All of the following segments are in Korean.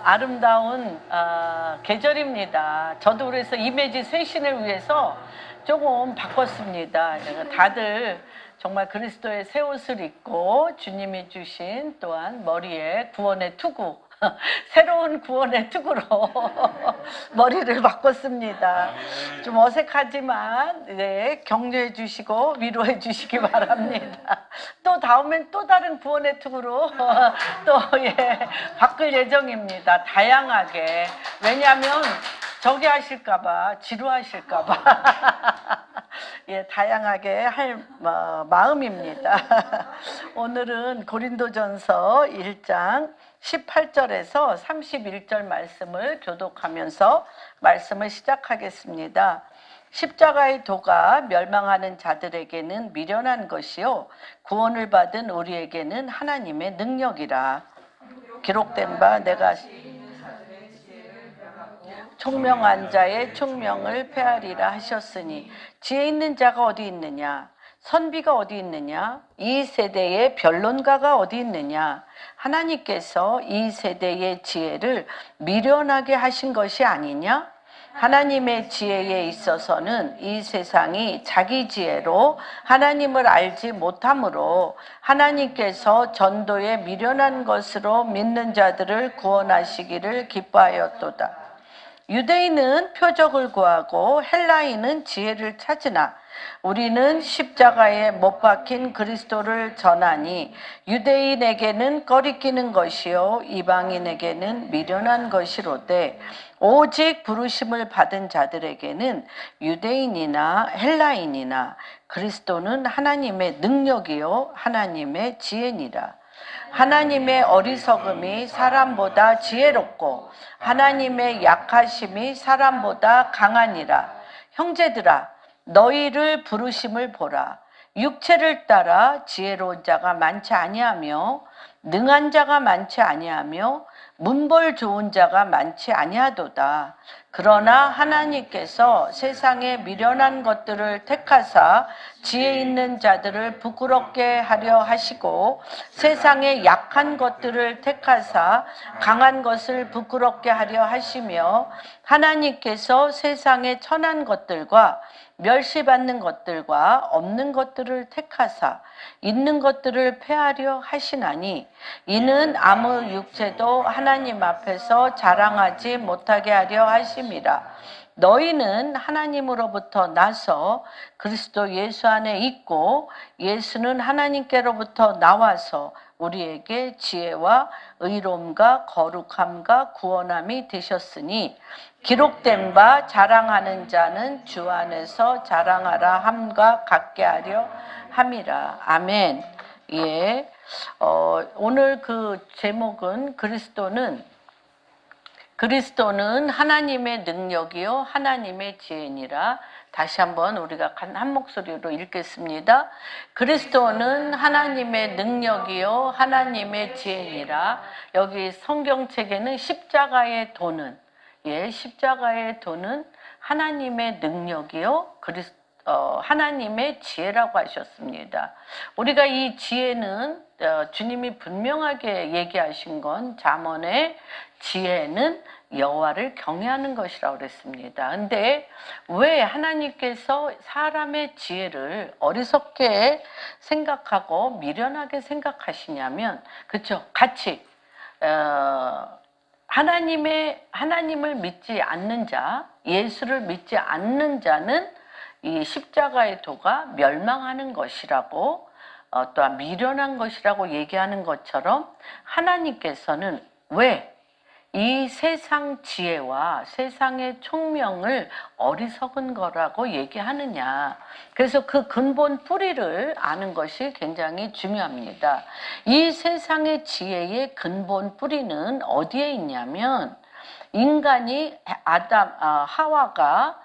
아름다운 계절입니다. 저도 그래서 이미지 쇄신을 위해서 조금 바꿨습니다. 다들 정말 그리스도의 새 옷을 입고 주님이 주신 또한 머리에 구원의 투구, 새로운 구원의 투구로 머리를 바꿨습니다. 좀 어색하지만 네, 격려해 주시고 위로해 주시기 바랍니다. 또 다음엔 또 다른 구원의 투구로 또 바꿀 예정입니다. 다양하게. 왜냐하면 저기 하실까봐, 지루하실까봐. 다양하게 할 마음입니다. 오늘은 고린도전서 1장 18절에서 31절 말씀을 교독하면서 말씀을 시작하겠습니다. 십자가의 도가 멸망하는 자들에게는 미련한 것이요 구원을 받은 우리에게는 하나님의 능력이라. 기록된 바 내가 총명한 자의 총명을 폐하리라 하셨으니 지혜 있는 자가 어디 있느냐? 선비가 어디 있느냐? 이 세대의 변론가가 어디 있느냐? 하나님께서 이 세대의 지혜를 미련하게 하신 것이 아니냐? 하나님의 지혜에 있어서는 이 세상이 자기 지혜로 하나님을 알지 못하므로 하나님께서 전도에 미련한 것으로 믿는 자들을 구원하시기를 기뻐하였도다. 유대인은 표적을 구하고 헬라인은 지혜를 찾으나 우리는 십자가에 못 박힌 그리스도를 전하니 유대인에게는 꺼리끼는 것이요 이방인에게는 미련한 것이로되 오직 부르심을 받은 자들에게는 유대인이나 헬라인이나 그리스도는 하나님의 능력이요 하나님의 지혜니라. 하나님의 어리석음이 사람보다 지혜롭고 하나님의 약하심이 사람보다 강하니라. 형제들아 너희를 부르심을 보라. 육체를 따라 지혜로운 자가 많지 아니하며 능한 자가 많지 아니하며 문벌 좋은 자가 많지 아니하도다. 그러나 하나님께서 세상에 미련한 것들을 택하사 지혜 있는 자들을 부끄럽게 하려 하시고 세상에 약한 것들을 택하사 강한 것을 부끄럽게 하려 하시며 하나님께서 세상에 천한 것들과 멸시받는 것들과 없는 것들을 택하사 있는 것들을 폐하려 하시나니 이는 아무 육체도 하나님 앞에서 자랑하지 못하게 하려 하심이라. 너희는 하나님으로부터 나서 그리스도 예수 안에 있고 예수는 하나님께로부터 나와서 우리에게 지혜와 의로움과 거룩함과 구원함이 되셨으니 기록된 바 자랑하는 자는 주 안에서 자랑하라 함과 같게 하려 함이라. 아멘. 예. 오늘 그 제목은 그리스도는 하나님의 능력이요 하나님의 지혜니라. 다시 한번 우리가 한 목소리로 읽겠습니다. 그리스도는 하나님의 능력이요 하나님의 지혜니라. 여기 성경책에는 십자가의 도는 십자가의 도는 하나님의 능력이요 하나님의 지혜라고 하셨습니다. 우리가 이 지혜는 주님이 분명하게 얘기하신 건 잠언의 지혜는 여호와를 경외하는 것이라고 그랬습니다. 근데 왜 하나님께서 사람의 지혜를 어리석게 생각하고 미련하게 생각하시냐면 그렇죠. 같이 하나님을 믿지 않는 자, 예수를 믿지 않는 자는 이 십자가의 도가 멸망하는 것이라고 또한 미련한 것이라고 얘기하는 것처럼 하나님께서는 왜 이 세상 지혜와 세상의 총명을 어리석은 거라고 얘기하느냐. 그래서 그 근본 뿌리를 아는 것이 굉장히 중요합니다. 이 세상의 지혜의 근본 뿌리는 어디에 있냐면 인간이 하와가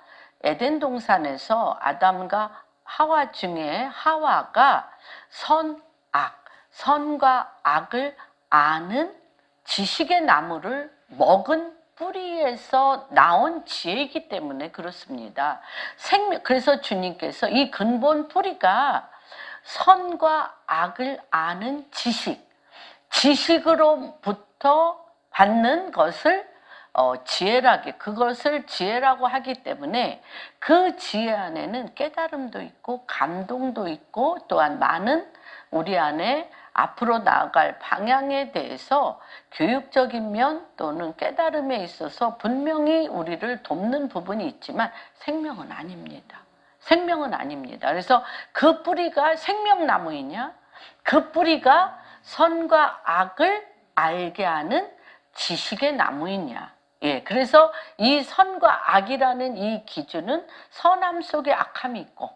에덴 동산에서 아담과 하와 중에 하와가 선과 악을 아는 지식의 나무를 먹은 뿌리에서 나온 지혜이기 때문에 그렇습니다. 그래서 주님께서 이 근본 뿌리가 선과 악을 아는 지식으로부터 받는 것을 지혜라게, 그것을 지혜라고 하기 때문에 그 지혜 안에는 깨달음도 있고 감동도 있고 또한 많은 우리 안에 앞으로 나아갈 방향에 대해서 교육적인 면 또는 깨달음에 있어서 분명히 우리를 돕는 부분이 있지만 생명은 아닙니다. 생명은 아닙니다. 그래서 그 뿌리가 생명나무이냐? 그 뿌리가 선과 악을 알게 하는 지식의 나무이냐? 예, 그래서 이 선과 악이라는 이 기준은 선함 속에 악함이 있고,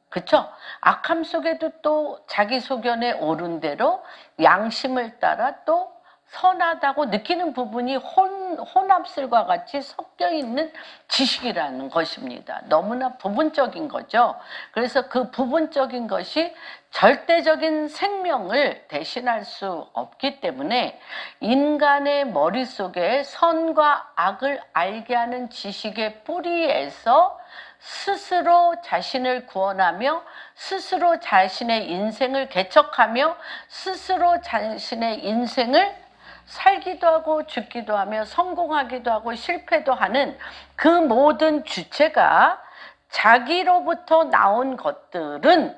그쵸? 악함 속에도 또 자기 소견에 옳은 대로 양심을 따라 또 선하다고 느끼는 부분이 혼합술과 같이 섞여 있는 지식이라는 것입니다. 너무나 부분적인 거죠. 그래서 그 부분적인 것이 절대적인 생명을 대신할 수 없기 때문에 인간의 머릿속에 선과 악을 알게 하는 지식의 뿌리에서 스스로 자신을 구원하며 스스로 자신의 인생을 개척하며 스스로 자신의 인생을 살기도 하고 죽기도 하며 성공하기도 하고 실패도 하는 그 모든 주체가 자기로부터 나온 것들은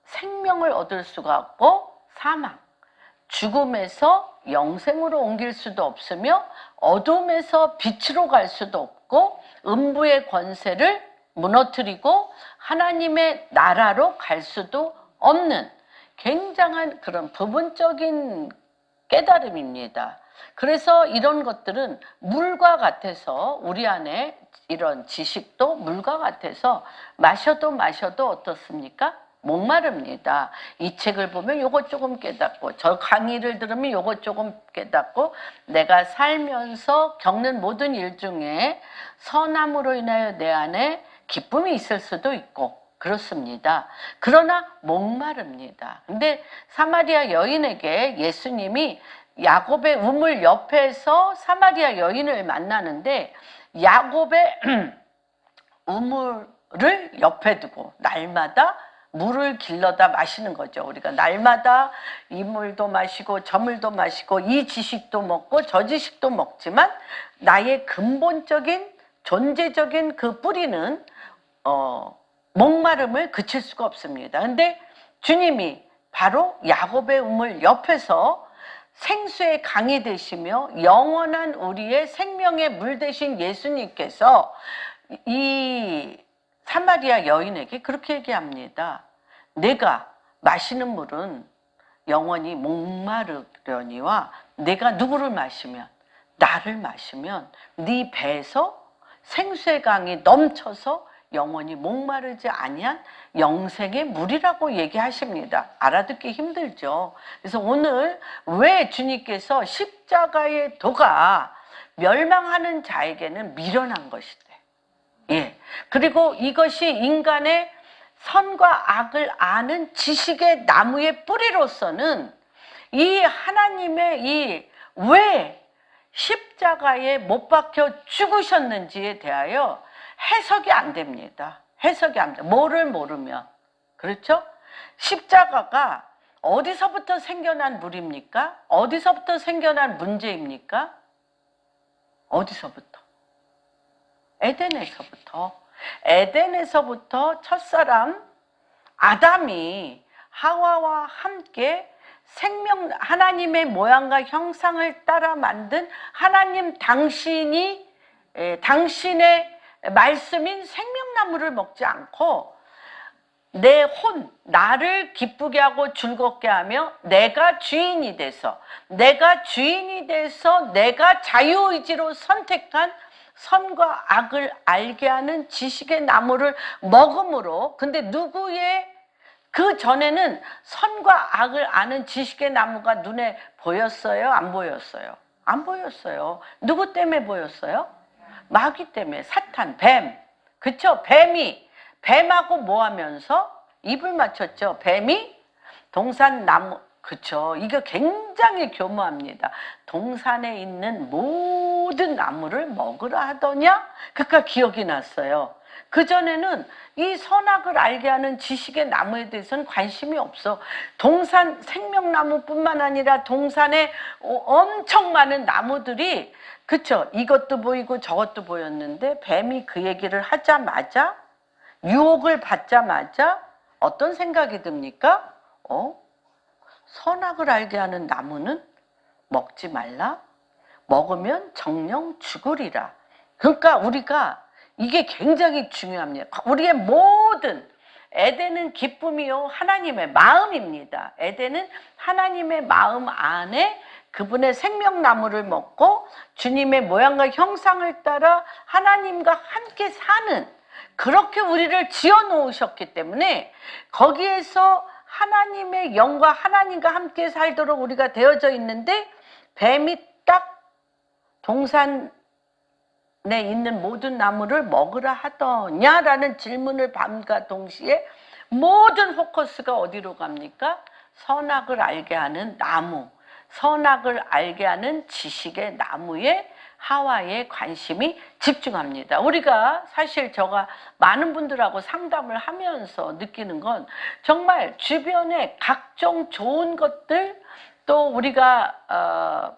생명을 얻을 수가 없고 사망, 죽음에서 영생으로 옮길 수도 없으며 어둠에서 빛으로 갈 수도 없고 음부의 권세를 무너뜨리고 하나님의 나라로 갈 수도 없는 굉장한 그런 부분적인 깨달음입니다. 그래서 이런 것들은 물과 같아서 우리 안에 이런 지식도 물과 같아서 마셔도 어떻습니까? 목마릅니다. 이 책을 보면 요것 조금 깨닫고 저 강의를 들으면 요것 조금 깨닫고 내가 살면서 겪는 모든 일 중에 선함으로 인하여 내 안에 기쁨이 있을 수도 있고 그렇습니다. 그러나 목마릅니다. 근데 사마리아 여인에게 예수님이 야곱의 우물 옆에서 사마리아 여인을 만나는데 야곱의 우물을 옆에 두고 날마다 물을 길러다 마시는 거죠. 우리가 날마다 이 물도 마시고 저 물도 마시고 이 지식도 먹고 저 지식도 먹지만 나의 근본적인 존재적인 그 뿌리는 목마름을 그칠 수가 없습니다. 근데 주님이 바로 야곱의 우물 옆에서 생수의 강이 되시며 영원한 우리의 생명의 물 되신 예수님께서 이 사마리아 여인에게 그렇게 얘기합니다. 내가 마시는 물은 영원히 목마르려니와 내가 누구를 마시면 나를 마시면 네 배에서 생수의 강이 넘쳐서 영원히 목마르지 아니한 영생의 물이라고 얘기하십니다. 알아듣기 힘들죠. 그래서 오늘 왜 주님께서 십자가의 도가 멸망하는 자에게는 미련한 것이대. 예. 그리고 이것이 인간의 선과 악을 아는 지식의 나무의 뿌리로서는 이 하나님의 이 왜 십자가에 못 박혀 죽으셨는지에 대하여 해석이 안 됩니다. 해석이 안 돼. 뭐를 모르면. 그렇죠? 십자가가 어디서부터 생겨난 물입니까? 어디서부터 생겨난 문제입니까? 어디서부터? 에덴에서부터. 에덴에서부터 첫사람 아담이 하와와 함께 생명 하나님의 모양과 형상을 따라 만든 하나님 당신의 말씀인 생명나무를 먹지 않고 나를 기쁘게 하고 즐겁게 하며 내가 주인이 돼서 내가 자유의지로 선택한 선과 악을 알게 하는 지식의 나무를 먹음으로 근데 누구의 그 전에는 선과 악을 아는 지식의 나무가 눈에 보였어요? 안 보였어요? 안 보였어요. 누구 때문에 보였어요? 마귀 때문에 사탄, 뱀. 그쵸? 뱀하고 뭐 하면서? 입을 맞췄죠. 뱀이 동산나무, 그쵸? 이게 굉장히 교묘합니다. 동산에 있는 모든 나무를 먹으라 하더냐? 그니까 기억이 났어요. 그전에는 이 선악을 알게 하는 지식의 나무에 대해서는 관심이 없어. 동산 생명나무뿐만 아니라 동산에 엄청 많은 나무들이, 그쵸? 이것도 보이고 저것도 보였는데 뱀이 그 얘기를 하자마자, 유혹을 받자마자 어떤 생각이 듭니까? 선악을 알게 하는 나무는 먹지 말라. 먹으면 정령 죽으리라. 그러니까 우리가 이게 굉장히 중요합니다. 우리의 모든 에덴은 기쁨이요 하나님의 마음입니다. 에덴은 하나님의 마음 안에 그분의 생명나무를 먹고 주님의 모양과 형상을 따라 하나님과 함께 사는, 그렇게 우리를 지어 놓으셨기 때문에 거기에서 하나님의 영과 하나님과 함께 살도록 우리가 되어져 있는데, 뱀이 딱 동산에 있는 모든 나무를 먹으라 하더냐라는 질문을 밤과 동시에 모든 포커스가 어디로 갑니까? 선악을 알게 하는 나무, 선악을 알게 하는 지식의 나무에 하와의 관심이 집중합니다. 우리가 사실 제가 많은 분들하고 상담을 하면서 느끼는 건, 정말 주변에 각종 좋은 것들, 또 우리가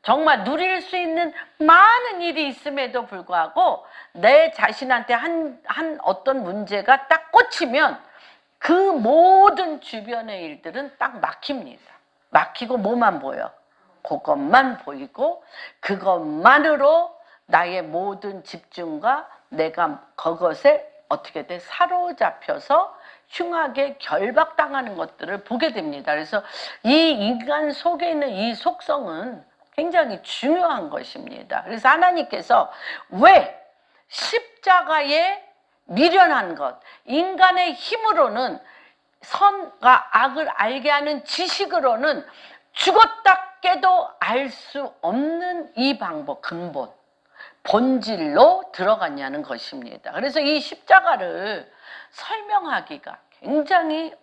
정말 누릴 수 있는 많은 일이 있음에도 불구하고 내 자신한테 한 어떤 문제가 딱 꽂히면 그 모든 주변의 일들은 딱 막힙니다. 막히고 뭐만 보여? 그것만 보이고 그것만으로 나의 모든 집중과 내가 그것에 어떻게 돼? 사로잡혀서 흉하게 결박당하는 것들을 보게 됩니다. 그래서 이 인간 속에 있는 이 속성은 굉장히 중요한 것입니다. 그래서 하나님께서 왜 십자가에 미련한 것, 인간의 힘으로는 선과 악을 알게 하는 지식으로는 죽었다 깨도 알 수 없는 이 방법, 근본, 본질로 들어갔냐는 것입니다. 그래서 이 십자가를 설명하기가 굉장히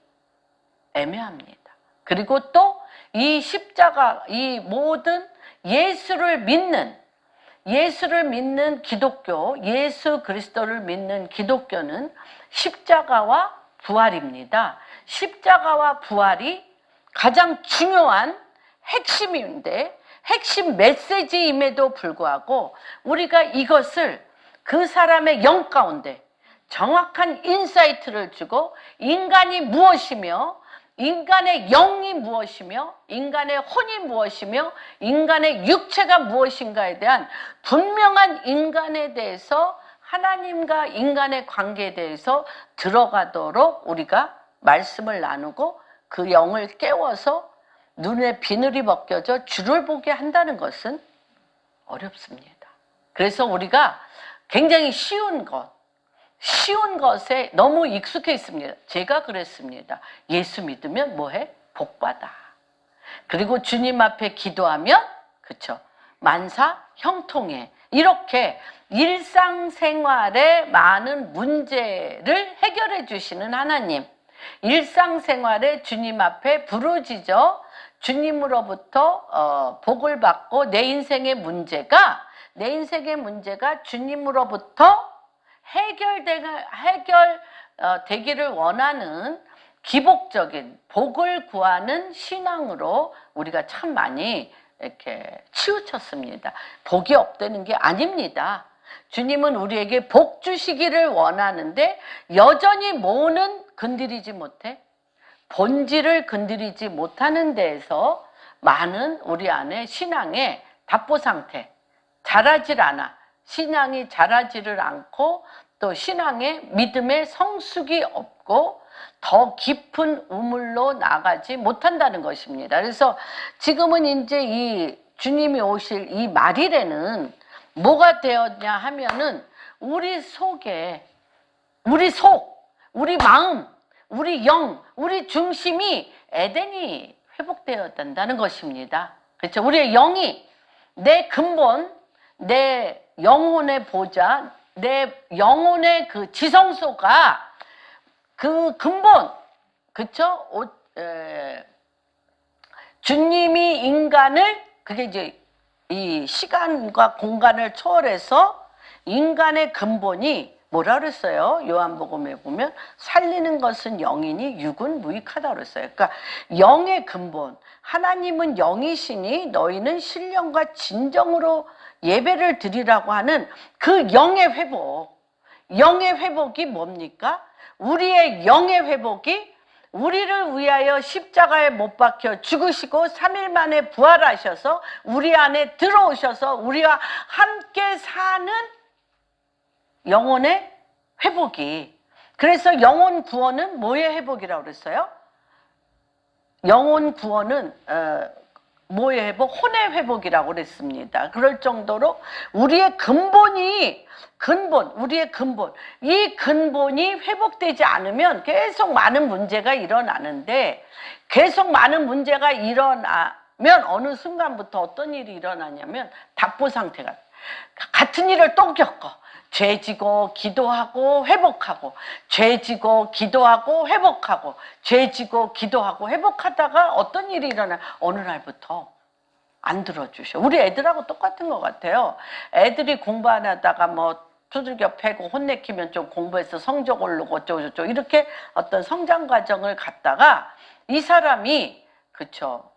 애매합니다. 그리고 또 이 십자가, 이 모든 예수를 믿는 기독교, 예수 그리스도를 믿는 기독교는 십자가와 부활입니다. 십자가와 부활이 가장 중요한 핵심인데, 핵심 메시지임에도 불구하고 우리가 이것을 그 사람의 영 가운데 정확한 인사이트를 주고, 인간이 무엇이며 인간의 영이 무엇이며 인간의 혼이 무엇이며 인간의 육체가 무엇인가에 대한 분명한 인간에 대해서, 하나님과 인간의 관계에 대해서 들어가도록 우리가 말씀을 나누고 그 영을 깨워서 눈에 비늘이 벗겨져 주를 보게 한다는 것은 어렵습니다. 그래서 우리가 굉장히 쉬운 것에 너무 익숙해 있습니다. 제가 그랬습니다. 예수 믿으면 뭐해? 복받아. 그리고 주님 앞에 기도하면, 그쵸? 만사 형통해. 이렇게 일상생활의 많은 문제를 해결해 주시는 하나님, 일상생활에 주님 앞에 부르짖어 주님으로부터 복을 받고 내 인생의 문제가 주님으로부터 해결되기를 원하는 기복적인 복을 구하는 신앙으로 우리가 참 많이 이렇게 치우쳤습니다. 복이 없다는 게 아닙니다. 주님은 우리에게 복 주시기를 원하는데 여전히 뭐는 건드리지 못해? 본질을 건드리지 못하는 데에서 많은 우리 안에 신앙의 답보 상태, 자라질 않아. 신앙이 자라지를 않고 또 신앙의 믿음의 성숙이 없고 더 깊은 우물로 나가지 못한다는 것입니다. 그래서 지금은 이제 이 주님이 오실 이 말일에는 뭐가 되었냐 하면은 우리 속에, 우리 마음, 우리 영, 우리 중심이 에덴이 회복되었다는 것입니다. 그렇죠? 우리의 영이, 내 근본, 내 영혼의 보좌, 내 영혼의 그 지성소가 그 근본, 그쵸? 주님이 인간을, 그게 이제 이 시간과 공간을 초월해서 인간의 근본이 뭐라 그랬어요? 요한복음에 보면 살리는 것은 영이니 육은 무익하다 그랬어요. 그러니까 영의 근본, 하나님은 영이시니 너희는 신령과 진정으로 예배를 드리라고 하는 그 영의 회복. 영의 회복이 뭡니까? 우리의 영의 회복이 우리를 위하여 십자가에 못 박혀 죽으시고 3일 만에 부활하셔서 우리 안에 들어오셔서 우리와 함께 사는 영혼의 회복이. 그래서 영혼 구원은 뭐의 회복이라고 그랬어요? 영혼 구원은 뭐의 회복? 혼의 회복이라고 그랬습니다. 그럴 정도로 우리의 근본이 우리의 근본, 이 근본이 회복되지 않으면 계속 많은 문제가 일어나는데, 계속 많은 문제가 일어나면 어느 순간부터 어떤 일이 일어나냐면 답보 상태가, 같은 일을 또 겪어. 죄 지고 기도하고 회복하고, 죄 지고 기도하고 회복하고, 죄 지고 기도하고 회복하다가 어떤 일이 일어나? 어느 날부터 안 들어주셔. 우리 애들하고 똑같은 것 같아요. 애들이 공부 안 하다가 뭐 두들겨 패고 혼내키면 좀 공부해서 성적 오르고 어쩌고저쩌고 이렇게 어떤 성장 과정을 갖다가 이 사람이, 그쵸,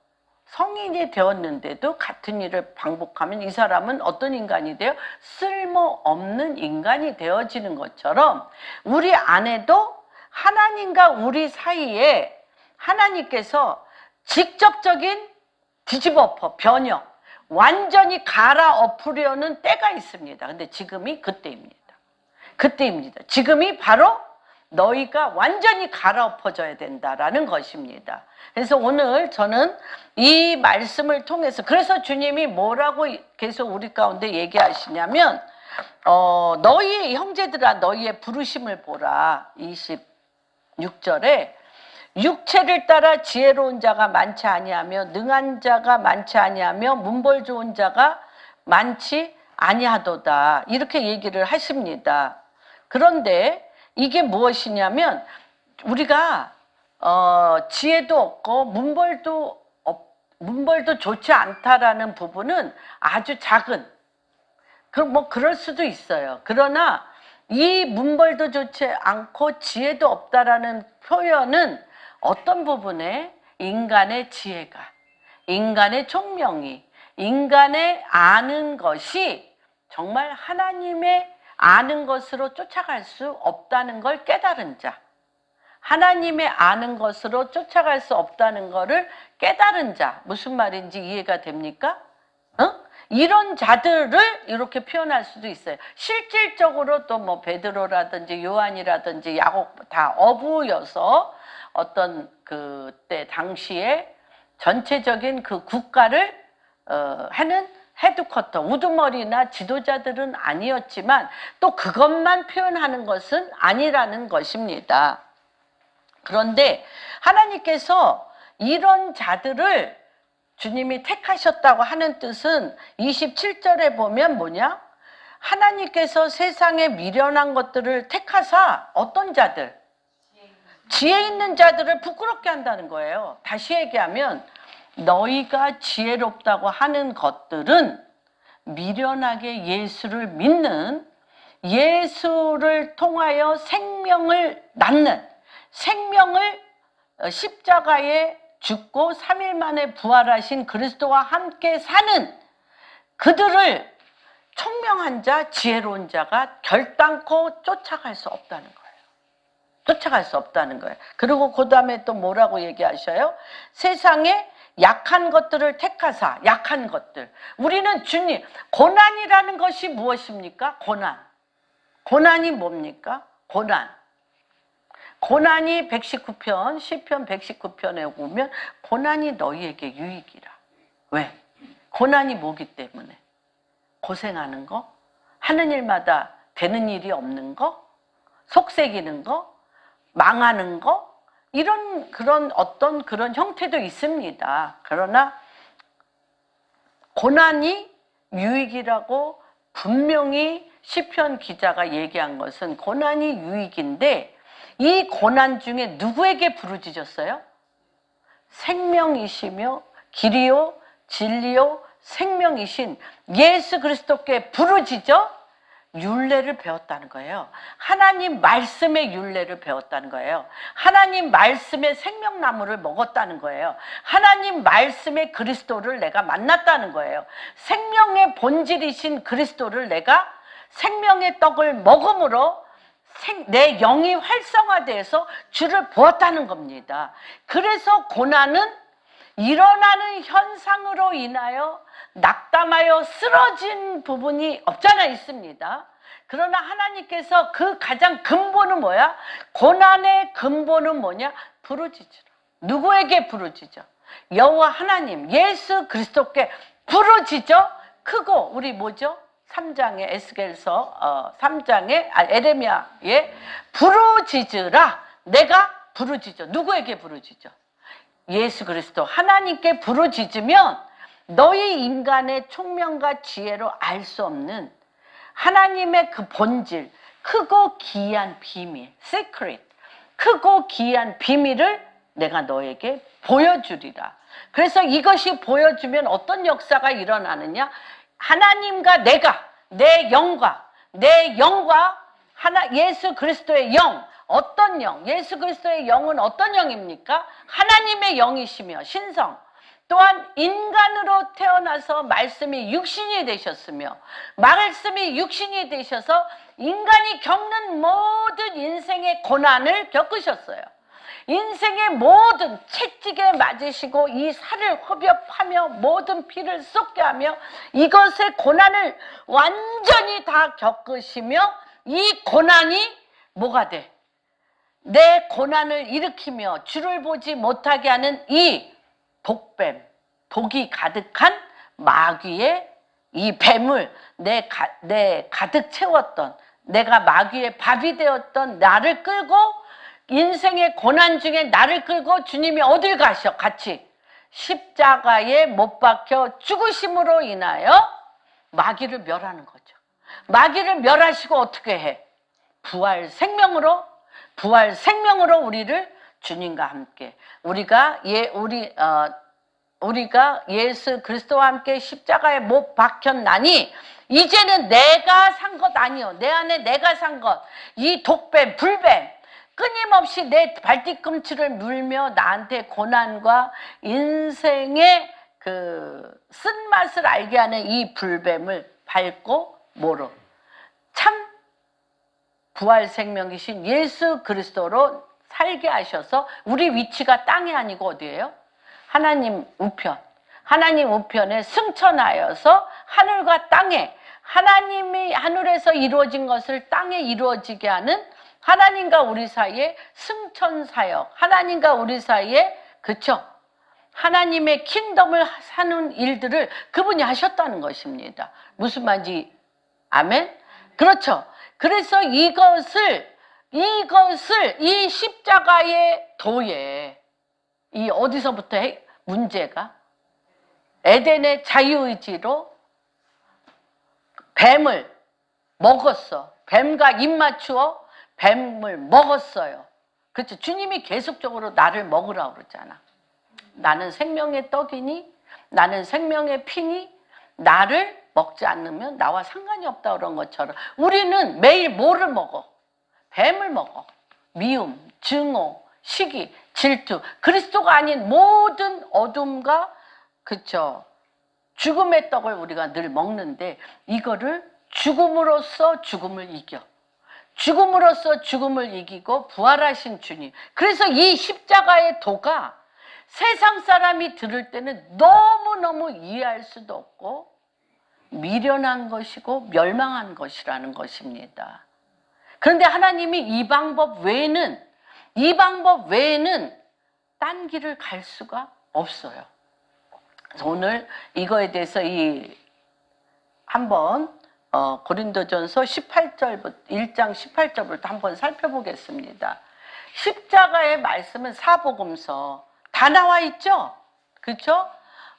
성인이 되었는데도 같은 일을 반복하면 이 사람은 어떤 인간이 돼요? 쓸모없는 인간이 되어지는 것처럼 우리 안에도 하나님과 우리 사이에 하나님께서 직접적인 뒤집어엎어, 변형, 완전히 갈아엎으려는 때가 있습니다. 근데 지금이 그때입니다. 그때입니다. 지금이 바로 너희가 완전히 갈아엎어져야 된다라는 것입니다. 그래서 오늘 저는 이 말씀을 통해서, 그래서 주님이 뭐라고 계속 우리 가운데 얘기하시냐면 너희 형제들아 너희의 부르심을 보라. 26절에 육체를 따라 지혜로운 자가 많지 아니하며 능한 자가 많지 아니하며 문벌 좋은 자가 많지 아니하도다, 이렇게 얘기를 하십니다. 그런데 이게 무엇이냐면 우리가 지혜도 없고 문벌도 좋지 않다라는 부분은 아주 작은, 뭐 그럴 수도 있어요. 그러나 이 문벌도 좋지 않고 지혜도 없다라는 표현은 어떤 부분에 인간의 지혜가, 인간의 총명이, 인간의 아는 것이 정말 하나님의 아는 것으로 쫓아갈 수 없다는 걸 깨달은 자, 하나님의 아는 것으로 쫓아갈 수 없다는 것을 깨달은 자, 무슨 말인지 이해가 됩니까? 이런 자들을 이렇게 표현할 수도 있어요. 실질적으로 또 뭐 베드로라든지 요한이라든지 야곱 다 어부여서 어떤 그때 당시에 전체적인 그 국가를 하는 헤드쿼터, 우두머리나 지도자들은 아니었지만 또 그것만 표현하는 것은 아니라는 것입니다. 그런데 하나님께서 이런 자들을 주님이 택하셨다고 하는 뜻은 27절에 보면 뭐냐? 하나님께서 세상에 미련한 것들을 택하사 어떤 자들? 지혜 있는 자들을 부끄럽게 한다는 거예요. 다시 얘기하면 너희가 지혜롭다고 하는 것들은 미련하게 예수를 믿는, 예수를 통하여 생명을 낳는, 생명을 십자가에 죽고 3일 만에 부활하신 그리스도와 함께 사는 그들을 총명한 자, 지혜로운 자가 결단코 쫓아갈 수 없다는 거예요. 쫓아갈 수 없다는 거예요. 그리고 그 다음에 또 뭐라고 얘기하셔요? 세상에 약한 것들을 택하사, 약한 것들. 우리는 주님, 고난이라는 것이 무엇입니까? 고난. 고난이 뭡니까? 고난. 고난이 119편, 시편 119편에 보면 고난이 너희에게 유익이라. 왜? 고난이 뭐기 때문에? 고생하는 거? 하는 일마다 되는 일이 없는 거? 속색이는 거? 망하는 거? 이런 어떤 그런 형태도 있습니다. 그러나 고난이 유익이라고 분명히 시편 기자가 얘기한 것은 고난이 유익인데, 이 고난 중에 누구에게 부르짖었어요? 생명이시며 길이요 진리요 생명이신 예수 그리스도께 부르짖어 율례를 배웠다는 거예요. 하나님 말씀의 율례를 배웠다는 거예요. 하나님 말씀의 생명나무를 먹었다는 거예요. 하나님 말씀의 그리스도를 내가 만났다는 거예요. 생명의 본질이신 그리스도를 내가 생명의 떡을 먹음으로 내 영이 활성화돼서 주를 보았다는 겁니다. 그래서 고난은 일어나는 현상으로 인하여 낙담하여 쓰러진 부분이 없잖아 있습니다. 그러나 하나님께서 그 가장 근본은 뭐야? 고난의 근본은 뭐냐? 부르짖으라. 누구에게 부르짖어? 여호와 하나님 예수 그리스도께 부르짖어. 크고 우리 뭐죠? 3장의 에스겔서 3장의 에레미야에 부르짖으라. 내가 부르짖어. 누구에게 부르짖어? 예수 그리스도 하나님께 부르짖으면 너희 인간의 총명과 지혜로 알 수 없는 하나님의 그 본질, 크고 기이한 비밀, secret, 크고 기이한 비밀을 내가 너에게 보여주리라. 그래서 이것이 보여주면 어떤 역사가 일어나느냐? 하나님과 내가, 내 영과 예수 그리스도의 영, 어떤 영? 예수 그리스도의 영은 어떤 영입니까? 하나님의 영이시며 신성. 또한 인간으로 태어나서 말씀이 육신이 되셨으며 말씀이 육신이 되셔서 인간이 겪는 모든 인생의 고난을 겪으셨어요. 인생의 모든 채찍에 맞으시고 이 살을 흡입하며 모든 피를 쏟게 하며 이것의 고난을 완전히 다 겪으시며 이 고난이 뭐가 돼? 내 고난을 일으키며 주를 보지 못하게 하는 이 독뱀, 독이 가득한 마귀의 이 뱀을 내 가득 채웠던 내가 마귀의 밥이 되었던 나를 끌고 인생의 고난 중에 나를 끌고 주님이 어딜 가셔? 같이 십자가에 못 박혀 죽으심으로 인하여 마귀를 멸하는 거죠. 마귀를 멸하시고 어떻게 해? 부활 생명으로 우리를 주님과 함께 우리가 예수 그리스도와 함께 십자가에 못 박혔나니 이제는 내가 산 것 아니요 내 안에 내가 산 것 이 독뱀 불뱀 끊임없이 내 발뒤꿈치를 물며 나한테 고난과 인생의 그 쓴맛을 알게 하는 이 불뱀을 밟고 뭐로 참 부활 생명이신 예수 그리스도로 살게 하셔서 우리 위치가 땅이 아니고 어디예요? 하나님 우편에 승천하여서 하늘과 땅에 하나님이 하늘에서 이루어진 것을 땅에 이루어지게 하는 하나님과 우리 사이에 승천사역, 하나님과 우리 사이에 그쵸? 하나님의 킹덤을 사는 일들을 그분이 하셨다는 것입니다. 무슨 말인지 아멘? 그렇죠. 그래서 이것을 이 십자가의 도에 이 어디서부터 문제가 에덴의 자유의지로 뱀을 먹었어. 뱀과 입 맞추어 뱀을 먹었어요. 그렇죠. 주님이 계속적으로 나를 먹으라고 그러잖아. 나는 생명의 떡이니 나는 생명의 피니 나를 먹지 않으면 나와 상관이 없다 그런 것처럼 우리는 매일 뭐를 먹어? 뱀을 먹어. 미움, 증오, 시기, 질투, 그리스도가 아닌 모든 어둠과 그쵸 죽음의 떡을 우리가 늘 먹는데 이거를 죽음으로써 죽음을 이겨. 죽음으로써 죽음을 이기고 부활하신 주님. 그래서 이 십자가의 도가 세상 사람이 들을 때는 너무너무 이해할 수도 없고 미련한 것이고 멸망한 것이라는 것입니다. 그런데 하나님이 이 방법 외에는 딴 길을 갈 수가 없어요. 그래서 오늘 이거에 대해서 한번 고린도전서 1장 18절부터 한번 살펴보겠습니다. 십자가의 말씀은 사복음서 다 나와 있죠? 그렇죠?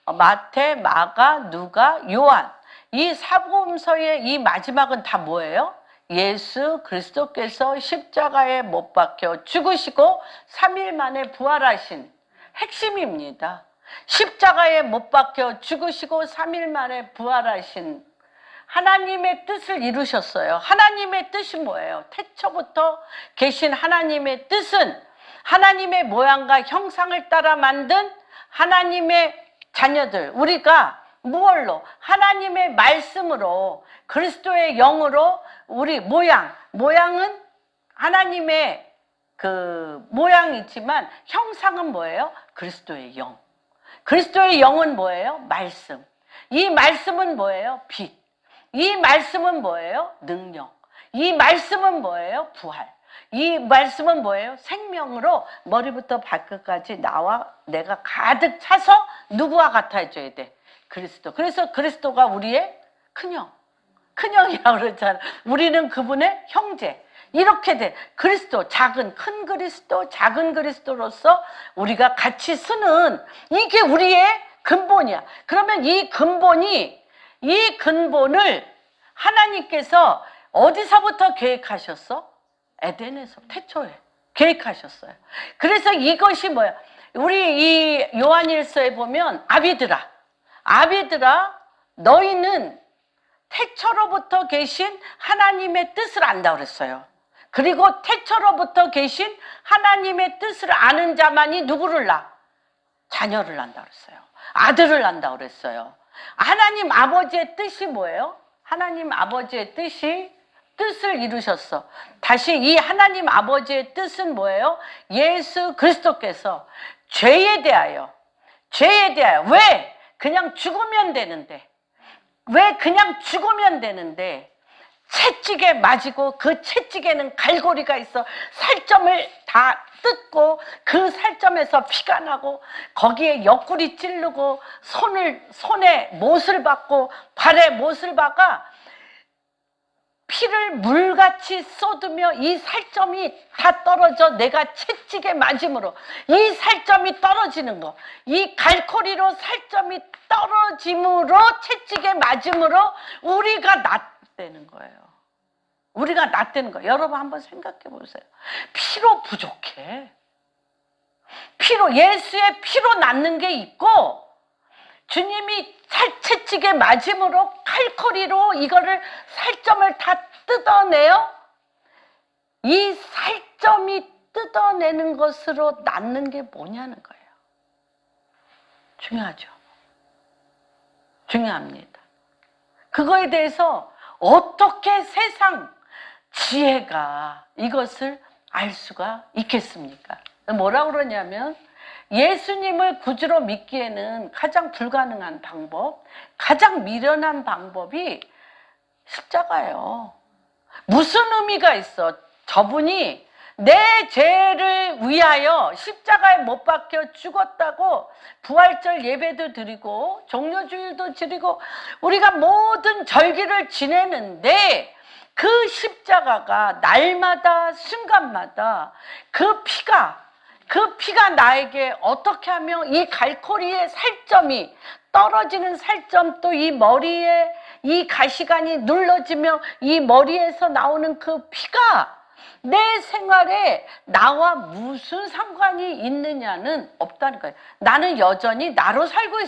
마태, 마가, 누가, 요한 이 사복음서의 이 마지막은 다 뭐예요? 예수 그리스도께서 십자가에 못 박혀 죽으시고 3일 만에 부활하신 핵심입니다. 십자가에 못 박혀 죽으시고 3일 만에 부활하신 하나님의 뜻을 이루셨어요. 하나님의 뜻이 뭐예요? 태초부터 계신 하나님의 뜻은 하나님의 모양과 형상을 따라 만든 하나님의 자녀들, 우리가 무얼로? 하나님의 말씀으로, 그리스도의 영으로 우리 모양은 하나님의 그 모양이지만 형상은 뭐예요? 그리스도의 영. 그리스도의 영은 뭐예요? 말씀. 이 말씀은 뭐예요? 빛. 이 말씀은 뭐예요? 능력. 이 말씀은 뭐예요? 부활. 이 말씀은 뭐예요? 생명으로 머리부터 발끝까지 나와 내가 가득 차서 누구와 같아져야 돼? 그리스도. 그래서 그리스도가 우리의 큰형이라고 그러잖아. 우리는 그분의 형제. 이렇게 돼. 그리스도, 큰 그리스도, 작은 그리스도로서 우리가 같이 쓰는 이게 우리의 근본이야. 그러면 이 근본을 하나님께서 어디서부터 계획하셨어? 에덴에서, 태초에 계획하셨어요. 그래서 이것이 뭐야? 우리 이 요한일서에 보면 아비들아, 너희는 태초로부터 계신 하나님의 뜻을 안다 그랬어요. 그리고 태초로부터 계신 하나님의 뜻을 아는 자만이 누구를 낳아? 자녀를 낳는다 그랬어요. 아들을 낳는다 그랬어요. 하나님 아버지의 뜻이 뭐예요? 하나님 아버지의 뜻을 이루셨어. 다시 이 하나님 아버지의 뜻은 뭐예요? 예수 그리스도께서 죄에 대하여 왜? 그냥 죽으면 되는데 채찍에 맞이고 그 채찍에는 갈고리가 있어 살점을 다 뜯고 그 살점에서 피가 나고 거기에 옆구리 찌르고 손에 못을 박고 발에 못을 박아 피를 물같이 쏟으며 이 살점이 다 떨어져 내가 채찍에 맞음으로 이 살점이 떨어지는 거, 이 갈고리로 살점이 떨어짐으로 채찍에 맞음으로 우리가 낫다는 거예요. 우리가 낫다는 거예요. 여러분 한번 생각해 보세요. 피로 부족해. 예수의 피로 낫는 게 있고 주님이 채찍에 맞음으로 칼코리로 이거를 살점을 다 뜯어내요. 이 살점이 뜯어내는 것으로 낫는 게 뭐냐는 거예요. 중요하죠. 중요합니다. 그거에 대해서 어떻게 세상 지혜가 이것을 알 수가 있겠습니까? 뭐라고 그러냐면 예수님을 구주로 믿기에는 가장 불가능한 방법, 가장 미련한 방법이 십자가예요. 무슨 의미가 있어? 저분이 내 죄를 위하여 십자가에 못 박혀 죽었다고 부활절 예배도 드리고 종료주일도 드리고 우리가 모든 절기를 지내는데 그 십자가가 날마다 순간마다 그 피가 나에게 어떻게 하면 이 갈고리의 살점이 떨어지는 살점 또 이 머리에 이 가시관이 눌러지며 이 머리에서 나오는 그 피가 내 생활에 나와 무슨 상관이 있느냐는 없다는 거예요. 나는 여전히 나로 살고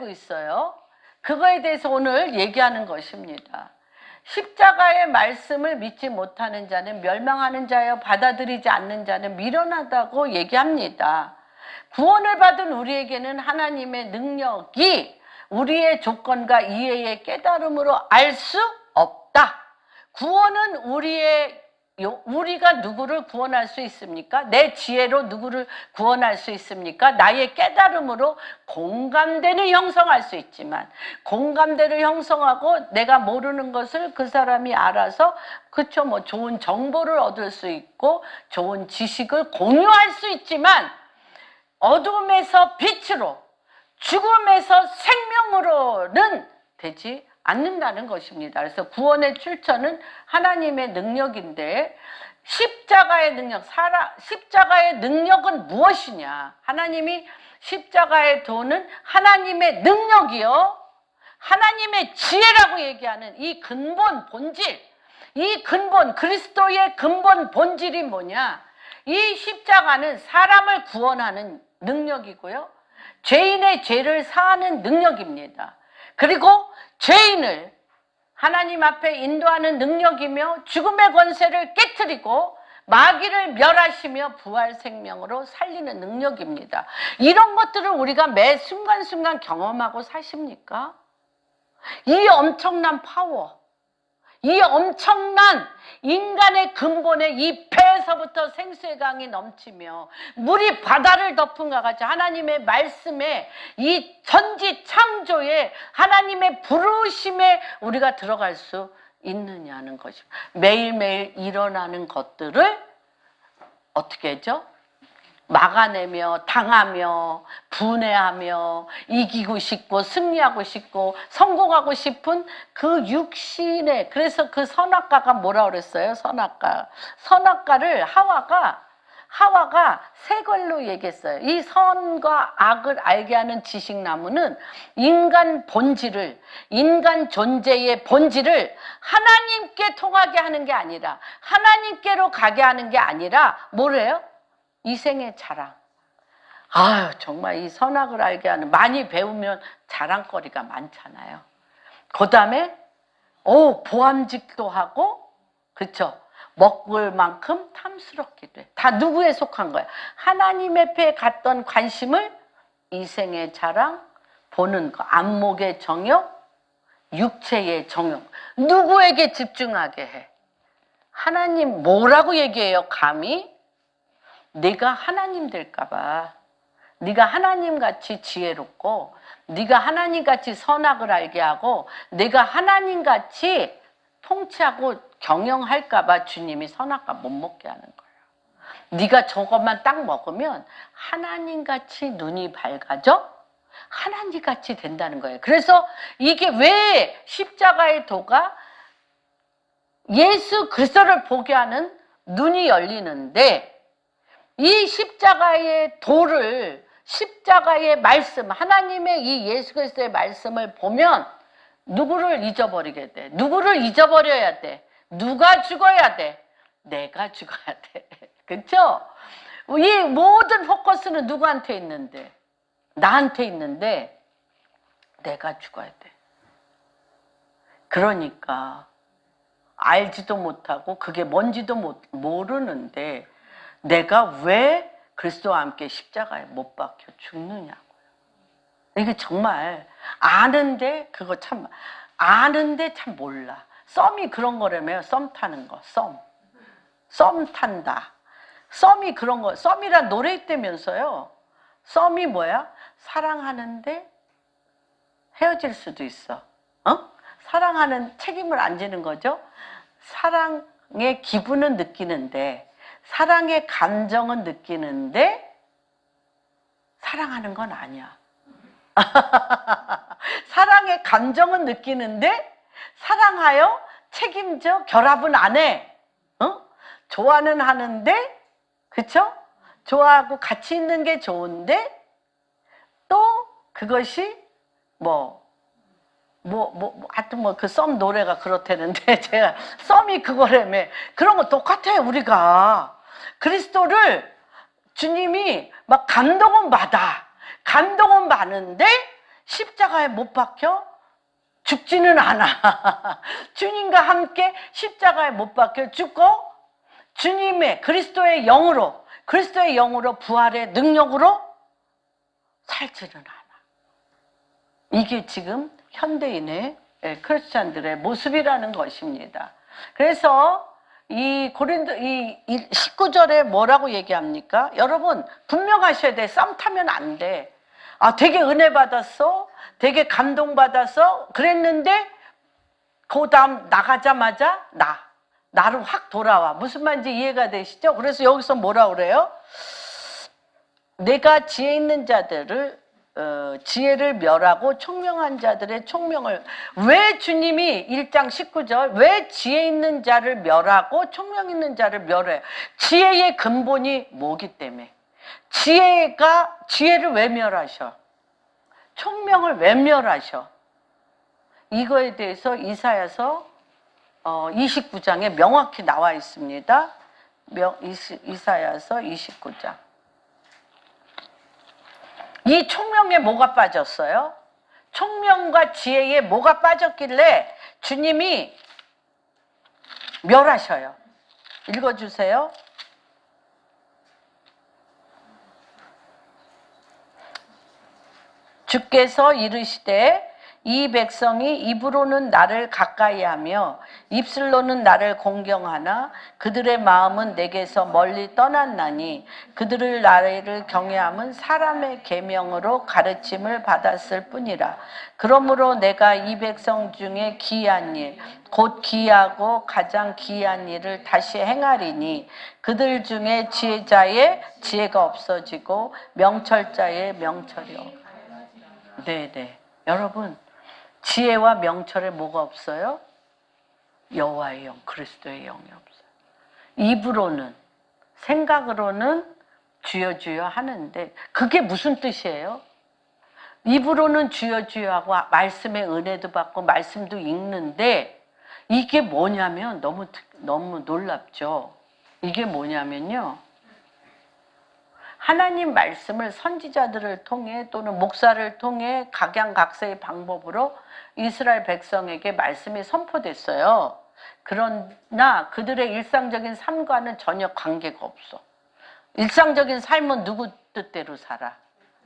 있어요. 그거에 대해서 오늘 얘기하는 것입니다. 십자가의 말씀을 믿지 못하는 자는 멸망하는 자여 받아들이지 않는 자는 미련하다고 얘기합니다. 구원을 받은 우리에게는 하나님의 능력이 우리의 조건과 이해의 깨달음으로 알 수 없다. 구원은 우리가 누구를 구원할 수 있습니까? 내 지혜로 누구를 구원할 수 있습니까? 나의 깨달음으로 공감대를 형성할 수 있지만 공감대를 형성하고 내가 모르는 것을 그 사람이 알아서 좋은 정보를 얻을 수 있고 좋은 지식을 공유할 수 있지만 어둠에서 빛으로 죽음에서 생명으로는 되지 않는다는 것입니다. 그래서 구원의 출처는 하나님의 능력인데 십자가의 능력은 무엇이냐? 하나님이 십자가의 도는 하나님의 능력이요, 하나님의 지혜라고 얘기하는 이 근본 본질, 그리스도의 근본 본질이 뭐냐? 이 십자가는 사람을 구원하는 능력이고요, 죄인의 죄를 사하는 능력입니다. 그리고 죄인을 하나님 앞에 인도하는 능력이며 죽음의 권세를 깨트리고 마귀를 멸하시며 부활 생명으로 살리는 능력입니다. 이런 것들을 우리가 매 순간순간 경험하고 사십니까? 이 엄청난 파워, 이 엄청난 인간의 근본에 이 배에서부터 생수의 강이 넘치며 물이 바다를 덮은 것 같이 하나님의 말씀에 이 천지 창조에 하나님의 부르심에 우리가 들어갈 수 있느냐는 것입니다. 매일매일 일어나는 것들을 어떻게 하죠? 막아내며 당하며 분해하며 이기고 싶고 승리하고 싶고 성공하고 싶은 그 육신의, 그래서 그 선악과가 뭐라 그랬어요? 선악과를 하와가 세 걸로 얘기했어요. 이 선과 악을 알게 하는 지식나무는 인간 본질을, 인간 존재의 본질을 하나님께 통하게 하는 게 아니라, 하나님께로 가게 하는 게 아니라 뭐래요? 이생의 자랑. 아유, 정말 이 선악을 알게 하는, 많이 배우면 자랑거리가 많잖아요. 그 다음에 보암직도 하고, 그렇죠? 먹을 만큼 탐스럽기도 해. 다 누구에 속한 거야? 하나님의 배에 갔던 관심을 이생의 자랑, 보는 거, 안목의 정욕, 육체의 정욕, 누구에게 집중하게 해? 하나님 뭐라고 얘기해요? 감히? 네가 하나님 될까 봐, 네가 하나님같이 지혜롭고 네가 하나님같이 선악을 알게 하고 네가 하나님같이 통치하고 경영할까 봐 주님이 선악과 못 먹게 하는 거예요. 네가 저것만 딱 먹으면 하나님같이 눈이 밝아져 하나님같이 된다는 거예요. 그래서 이게 왜 십자가의 도가 예수 그리스도를 보게 하는 눈이 열리는데, 이 십자가의 도를, 십자가의 말씀, 하나님의 이 예수 그리스도의 말씀을 보면 누구를 잊어버리게 돼? 누구를 잊어버려야 돼? 누가 죽어야 돼? 내가 죽어야 돼. 그렇죠? 이 모든 포커스는 누구한테 있는데? 나한테 있는데 내가 죽어야 돼. 그러니까 알지도 못하고 그게 뭔지도 모르는데 내가 왜 그리스도와 함께 십자가에 못 박혀 죽느냐고요. 이게 정말 아는데 아는데 참 몰라. 썸이 그런 거라며요. 썸 타는 거. 썸 탄다. 썸이 그런 거. 썸이란 노래 있다면서요. 썸이 뭐야? 사랑하는데 헤어질 수도 있어. 사랑하는 책임을 안 지는 거죠. 사랑의 기분은 느끼는데, 사랑의 감정은 느끼는데 사랑하는 건 아니야. 사랑의 감정은 느끼는데 사랑하여 책임져 결합은 안 해. 좋아는 하는데, 그쵸? 좋아하고 같이 있는 게 좋은데 또 그것이 하여튼 그 썸 노래가 그렇다는데 제가 썸이 그거라며. 그런 거 똑같아요. 우리가 그리스도를 주님이 막 감동은 받는데 십자가에 못 박혀 죽지는 않아. 주님과 함께 십자가에 못 박혀 죽고 주님의 그리스도의 영으로 부활의 능력으로 살지는 않아. 이게 지금 현대인의 크리스찬들의 모습이라는 것입니다. 그래서 이 19절에 뭐라고 얘기합니까? 여러분 분명하셔야 돼. 썸 타면 안 돼. 되게 은혜 받았어, 되게 감동 받았어 그랬는데 그 다음 나가자마자 나로 확 돌아와. 무슨 말인지 이해가 되시죠? 그래서 여기서 뭐라 그래요? 내가 지혜 있는 자들을 지혜를 멸하고 총명한 자들의 총명을. 왜 주님이 1장 19절 왜 지혜 있는 자를 멸하고 총명 있는 자를 멸해요? 지혜의 근본이 뭐기 때문에. 지혜를 왜 멸하셔? 총명을 왜 멸하셔? 이거에 대해서 이사야서 29장에 명확히 나와 있습니다. 이사야서 29장. 이 총명에 뭐가 빠졌어요? 총명과 지혜에 뭐가 빠졌길래 주님이 멸하셔요. 읽어주세요. 주께서 이르시되 이 백성이 입으로는 나를 가까이하며 입술로는 나를 공경하나 그들의 마음은 내게서 멀리 떠났나니 그들을 나를 경외함은 사람의 계명으로 가르침을 받았을 뿐이라. 그러므로 내가 이 백성 중에 기이한 일 곧 기이하고 가장 기이한 일을 다시 행하리니 그들 중에 지혜자의 지혜가 없어지고 명철자의 명철이 없어. 네네. 여러분, 지혜와 명철에 뭐가 없어요? 여호와의 영, 그리스도의 영이 없어요. 입으로는, 생각으로는 주여 주여 하는데 그게 무슨 뜻이에요? 입으로는 주여 주여 하고 말씀의 은혜도 받고 말씀도 읽는데 이게 뭐냐면 너무 놀랍죠. 이게 뭐냐면요. 하나님 말씀을 선지자들을 통해 또는 목사를 통해 각양각색의 방법으로 이스라엘 백성에게 말씀이 선포됐어요. 그러나 그들의 일상적인 삶과는 전혀 관계가 없어. 일상적인 삶은 누구 뜻대로 살아?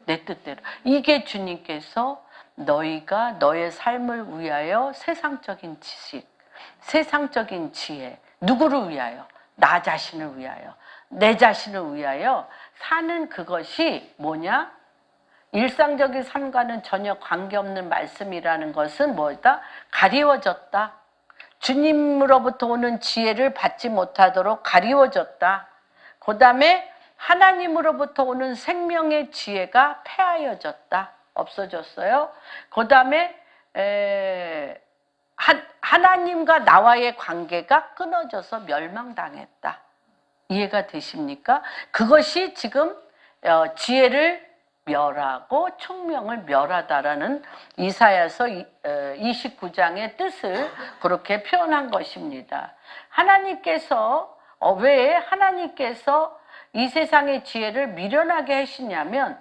내 뜻대로. 이게 주님께서 너희가 너의 삶을 위하여 세상적인 지식, 세상적인 지혜, 누구를 위하여? 나 자신을 위하여, 내 자신을 위하여 사는 그것이 뭐냐? 일상적인 삶과는 전혀 관계없는 말씀이라는 것은 뭐다? 가리워졌다. 주님으로부터 오는 지혜를 받지 못하도록 가리워졌다. 그 다음에 하나님으로부터 오는 생명의 지혜가 폐하여졌다. 없어졌어요. 그 다음에 하나님과 나와의 관계가 끊어져서 멸망당했다. 이해가 되십니까? 그것이 지금 지혜를 멸하고 총명을 멸하다라는 이사야서 29장의 뜻을 그렇게 표현한 것입니다. 하나님께서 왜 하나님께서 이 세상의 지혜를 미련하게 하시냐면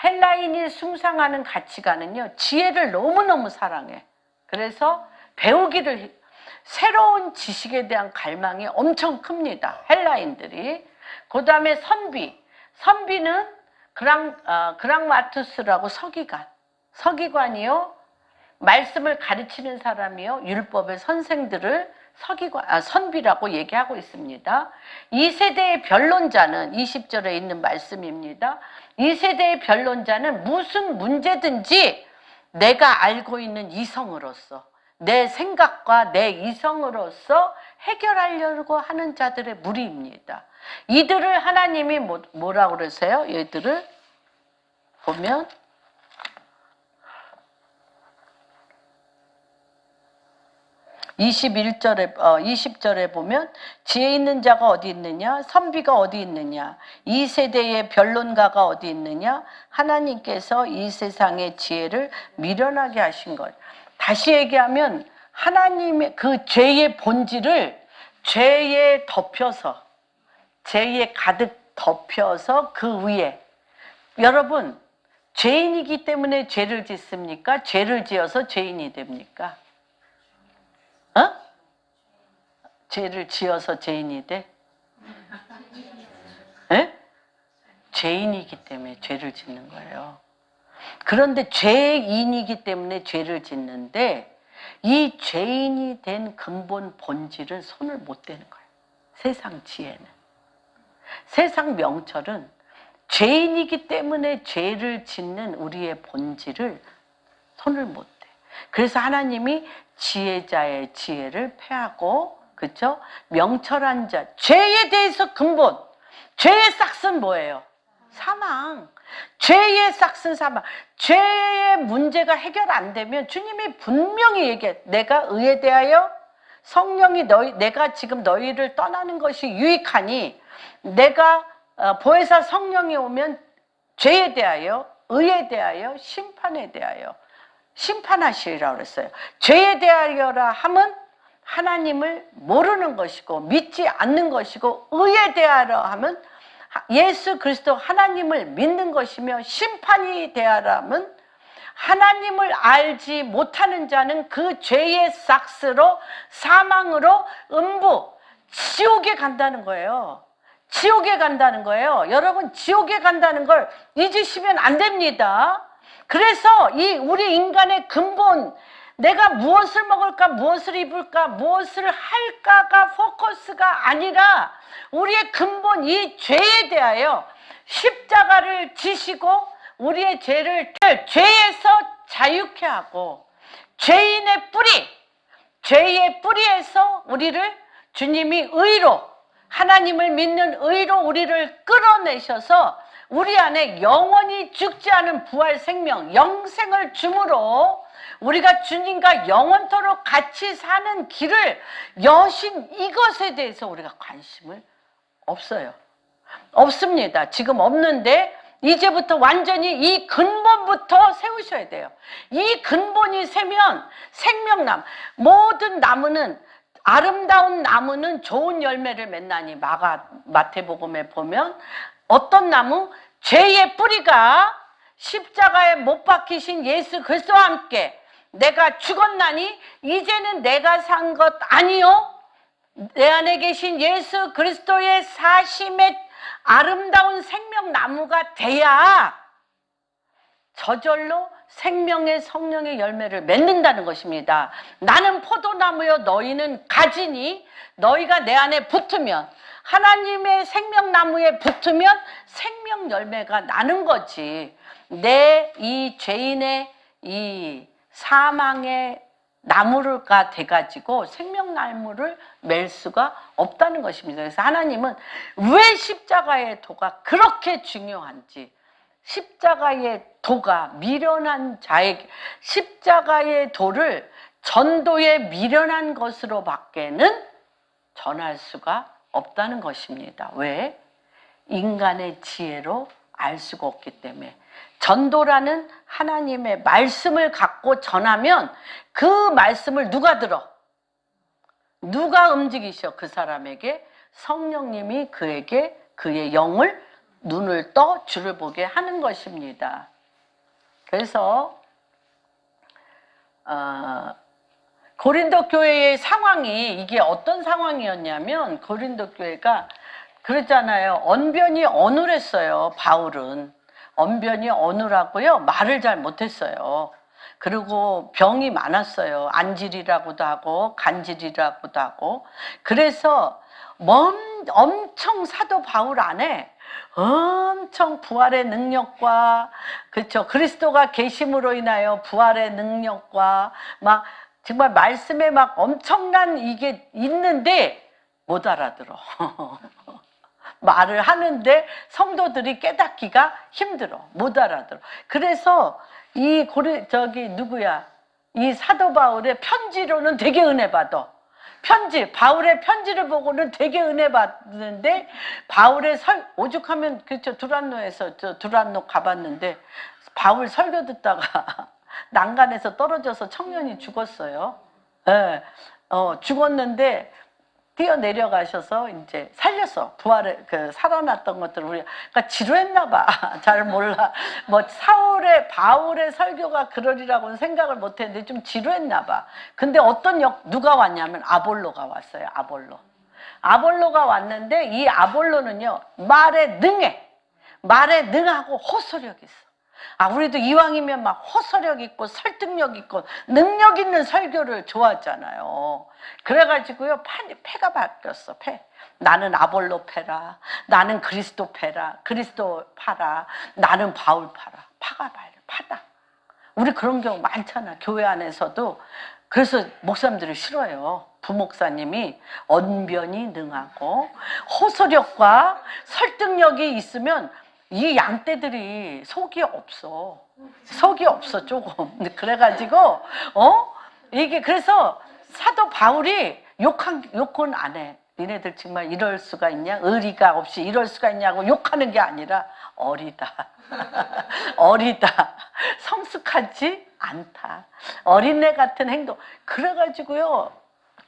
헬라인이 숭상하는 가치관은요, 지혜를 너무너무 사랑해. 그래서 새로운 지식에 대한 갈망이 엄청 큽니다. 헬라인들이. 그 다음에 선비는 그랑마투스라고 서기관이요. 말씀을 가르치는 사람이요. 율법의 선생들을 선비라고 얘기하고 있습니다. 이 세대의 변론자는 20절에 있는 말씀입니다. 이 세대의 변론자는 무슨 문제든지 내가 알고 있는 이성으로서 내 생각과 내 이성으로서 해결하려고 하는 자들의 무리입니다. 이들을 하나님이 뭐라고 그러세요? 얘들을 보면 20절에 보면 지혜 있는 자가 어디 있느냐? 선비가 어디 있느냐? 이 세대의 변론가가 어디 있느냐? 하나님께서 이 세상의 지혜를 미련하게 하신 것. 다시 얘기하면 하나님의 그 죄의 본질을 죄에 가득 덮여서 그 위에, 여러분 죄인이기 때문에 죄를 짓습니까? 죄를 지어서 죄인이 됩니까? 죄를 지어서 죄인이 돼? 죄인이기 때문에 죄를 짓는 거예요. 그런데 죄인이기 때문에 죄를 짓는데 이 죄인이 된 근본 본질은 손을 못 대는 거예요. 세상 지혜는. 세상 명철은 죄인이기 때문에 죄를 짓는 우리의 본질을 손을 못 대. 그래서 하나님이 지혜자의 지혜를 폐하고, 그렇죠? 명철한 자, 죄에 대해서 근본, 죄의 싹은 뭐예요? 사망. 죄의 싹은 사망. 죄의 문제가 해결 안 되면 주님이 분명히 얘기해. 내가 의에 대하여 성령이 내가 지금 너희를 떠나는 것이 유익하니 내가 보혜사 성령이 오면 죄에 대하여, 의에 대하여, 심판에 대하여 심판하시리라고 그랬어요. 죄에 대하여라 함은 하나님을 모르는 것이고 믿지 않는 것이고, 의에 대하여 함은 예수 그리스도 하나님을 믿는 것이며 심판이 되하라면 하나님을 알지 못하는 자는 그 죄의 삭스로 사망으로 음부 지옥에 간다는 거예요. 지옥에 간다는 거예요. 여러분, 지옥에 간다는 걸 잊으시면 안 됩니다. 그래서 이 우리 인간의 근본, 내가 무엇을 먹을까, 무엇을 입을까, 무엇을 할까가 포커스가 아니라 우리의 근본 이 죄에 대하여 십자가를 지시고 우리의 죄를 죄에서 자유케 하고 죄인의 죄의 뿌리에서 우리를 주님이 의로, 하나님을 믿는 의로 우리를 끌어내셔서 우리 안에 영원히 죽지 않은 부활 생명, 영생을 주므로 우리가 주님과 영원토록 같이 사는 길을 여신, 이것에 대해서 우리가 관심을 없어요. 없습니다. 지금 없는데 이제부터 완전히 이 근본부터 세우셔야 돼요. 이 근본이 세면 생명나무, 모든 나무는, 아름다운 나무는 좋은 열매를 맺나니, 마태복음에 보면 어떤 나무? 죄의 뿌리가 십자가에 못 박히신 예수 그리스도와 함께 내가 죽었나니 이제는 내가 산 것 아니요 내 안에 계신 예수 그리스도의 사심의 아름다운 생명나무가 돼야 저절로 생명의 성령의 열매를 맺는다는 것입니다. 나는 포도나무여 너희는 가지니, 너희가 내 안에 붙으면, 하나님의 생명나무에 붙으면 생명 열매가 나는 거지. 내 이 죄인의 이 사망의 나무가 돼가지고 생명나무를 맬 수가 없다는 것입니다. 그래서 하나님은 왜 십자가의 도가 그렇게 중요한지, 십자가의 도가 미련한 자에게, 십자가의 도를 전도에 미련한 것으로 밖에는 전할 수가 없다는 것입니다. 왜? 인간의 지혜로 알 수가 없기 때문에. 전도라는 하나님의 말씀을 갖고 전하면 그 말씀을 누가 들어? 누가 움직이셔? 그 사람에게 성령님이 그에게 그의 영을, 눈을 떠 주를 보게 하는 것입니다. 그래서 고린도 교회의 상황이, 이게 어떤 상황이었냐면, 고린도 교회가 그랬잖아요. 언변이 어눌했어요. 바울은 언변이 어눌하고요, 말을 잘 못했어요. 그리고 병이 많았어요. 안질이라고도 하고 간질이라고도 하고. 그래서 엄청 사도 바울 안에 엄청 부활의 능력과, 그렇죠, 그리스도가 계심으로 인하여 부활의 능력과 막 정말 말씀에 막 엄청난 이게 있는데 못 알아들어. 말을 하는데 성도들이 깨닫기가 힘들어. 못 알아들어. 그래서 이 이 사도 바울의 편지로는 되게 은혜 받아. 바울의 편지를 보고는 되게 은혜 받는데, 바울의 오죽하면, 그렇죠, 두란노에서, 두란노 가봤는데 바울 설교 듣다가 난간에서 떨어져서 청년이 죽었어요. 네. 죽었는데 뛰어내려가셔서 이제 살렸어. 살아났던 것들을 그러니까 지루했나 봐. 잘 몰라. 바울의 설교가 그러리라고는 생각을 못 했는데 좀 지루했나 봐. 근데 누가 왔냐면 아볼로가 왔어요. 아볼로가 왔는데, 이 아볼로는요, 말에 능하고 호소력 있어. 우리도 이왕이면 막 호소력 있고 설득력 있고 능력 있는 설교를 좋아하잖아요. 그래가지고요, 패가 바뀌었어. 나는 아볼로 패라, 나는 그리스도 패라, 그리스도 파라, 나는 바울 파라. 파다. 우리 그런 경우 많잖아, 교회 안에서도. 그래서 목사님들이 싫어요. 부목사님이 언변이 능하고 호소력과 설득력이 있으면 이 양떼들이 속이 없어 조금. 그래가지고 이게, 그래서 사도 바울이 욕은 안 해. 니네들 정말 이럴 수가 있냐, 의리가 없이 이럴 수가 있냐고 욕하는 게 아니라 어리다. 성숙하지 않다, 어린애 같은 행동. 그래가지고요,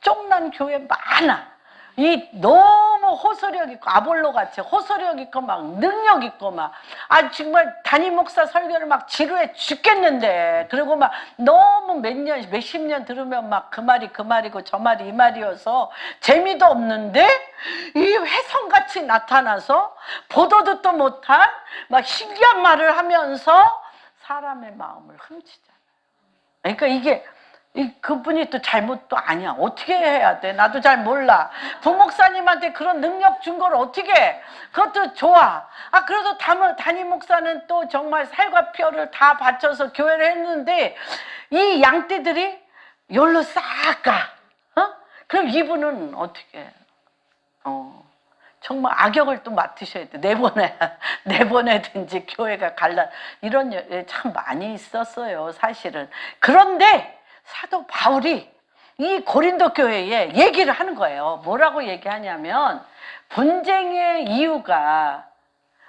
쫑난 교회 많아. 이 너무 호소력 있고 아볼로 같이 호소력 있고 막 능력 있고 막 정말 담임 목사 설교를 막 지루해 죽겠는데, 그리고 막 너무 몇십 년 들으면 막 그 말이 그 말이고 저 말이 이 말이어서 재미도 없는데 이 훼손같이 나타나서 보도 듣도 못한 막 신기한 말을 하면서 사람의 마음을 훔치잖아요. 그러니까 이게 그분이 또 잘못도 아니야. 어떻게 해야 돼? 나도 잘 몰라. 부목사님한테 그런 능력 준 걸 어떻게 해? 그것도 좋아. 그래도 담임 목사는 또 정말 살과 피를 다 바쳐서 교회를 했는데 이 양떼들이 열로 싹 가. 그럼 이분은 어떻게 해? 정말 악역을 또 맡으셔야 돼. 내보내든지 교회가 갈라. 이런 일 참 많이 있었어요, 사실은. 그런데 사도 바울이 이 고린도 교회에 얘기를 하는 거예요. 뭐라고 얘기하냐면, 분쟁의 이유가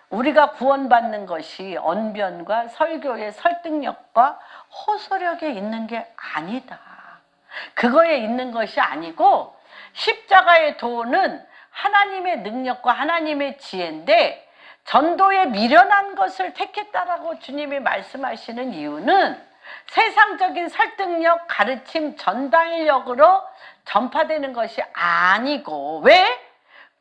우리가 구원받는 것이 언변과 설교의 설득력과 호소력에 있는 게 아니다. 그거에 있는 것이 아니고 십자가의 도는 하나님의 능력과 하나님의 지혜인데, 전도에 미련한 것을 택했다라고 주님이 말씀하시는 이유는 세상적인 설득력, 가르침, 전달력으로 전파되는 것이 아니고, 왜?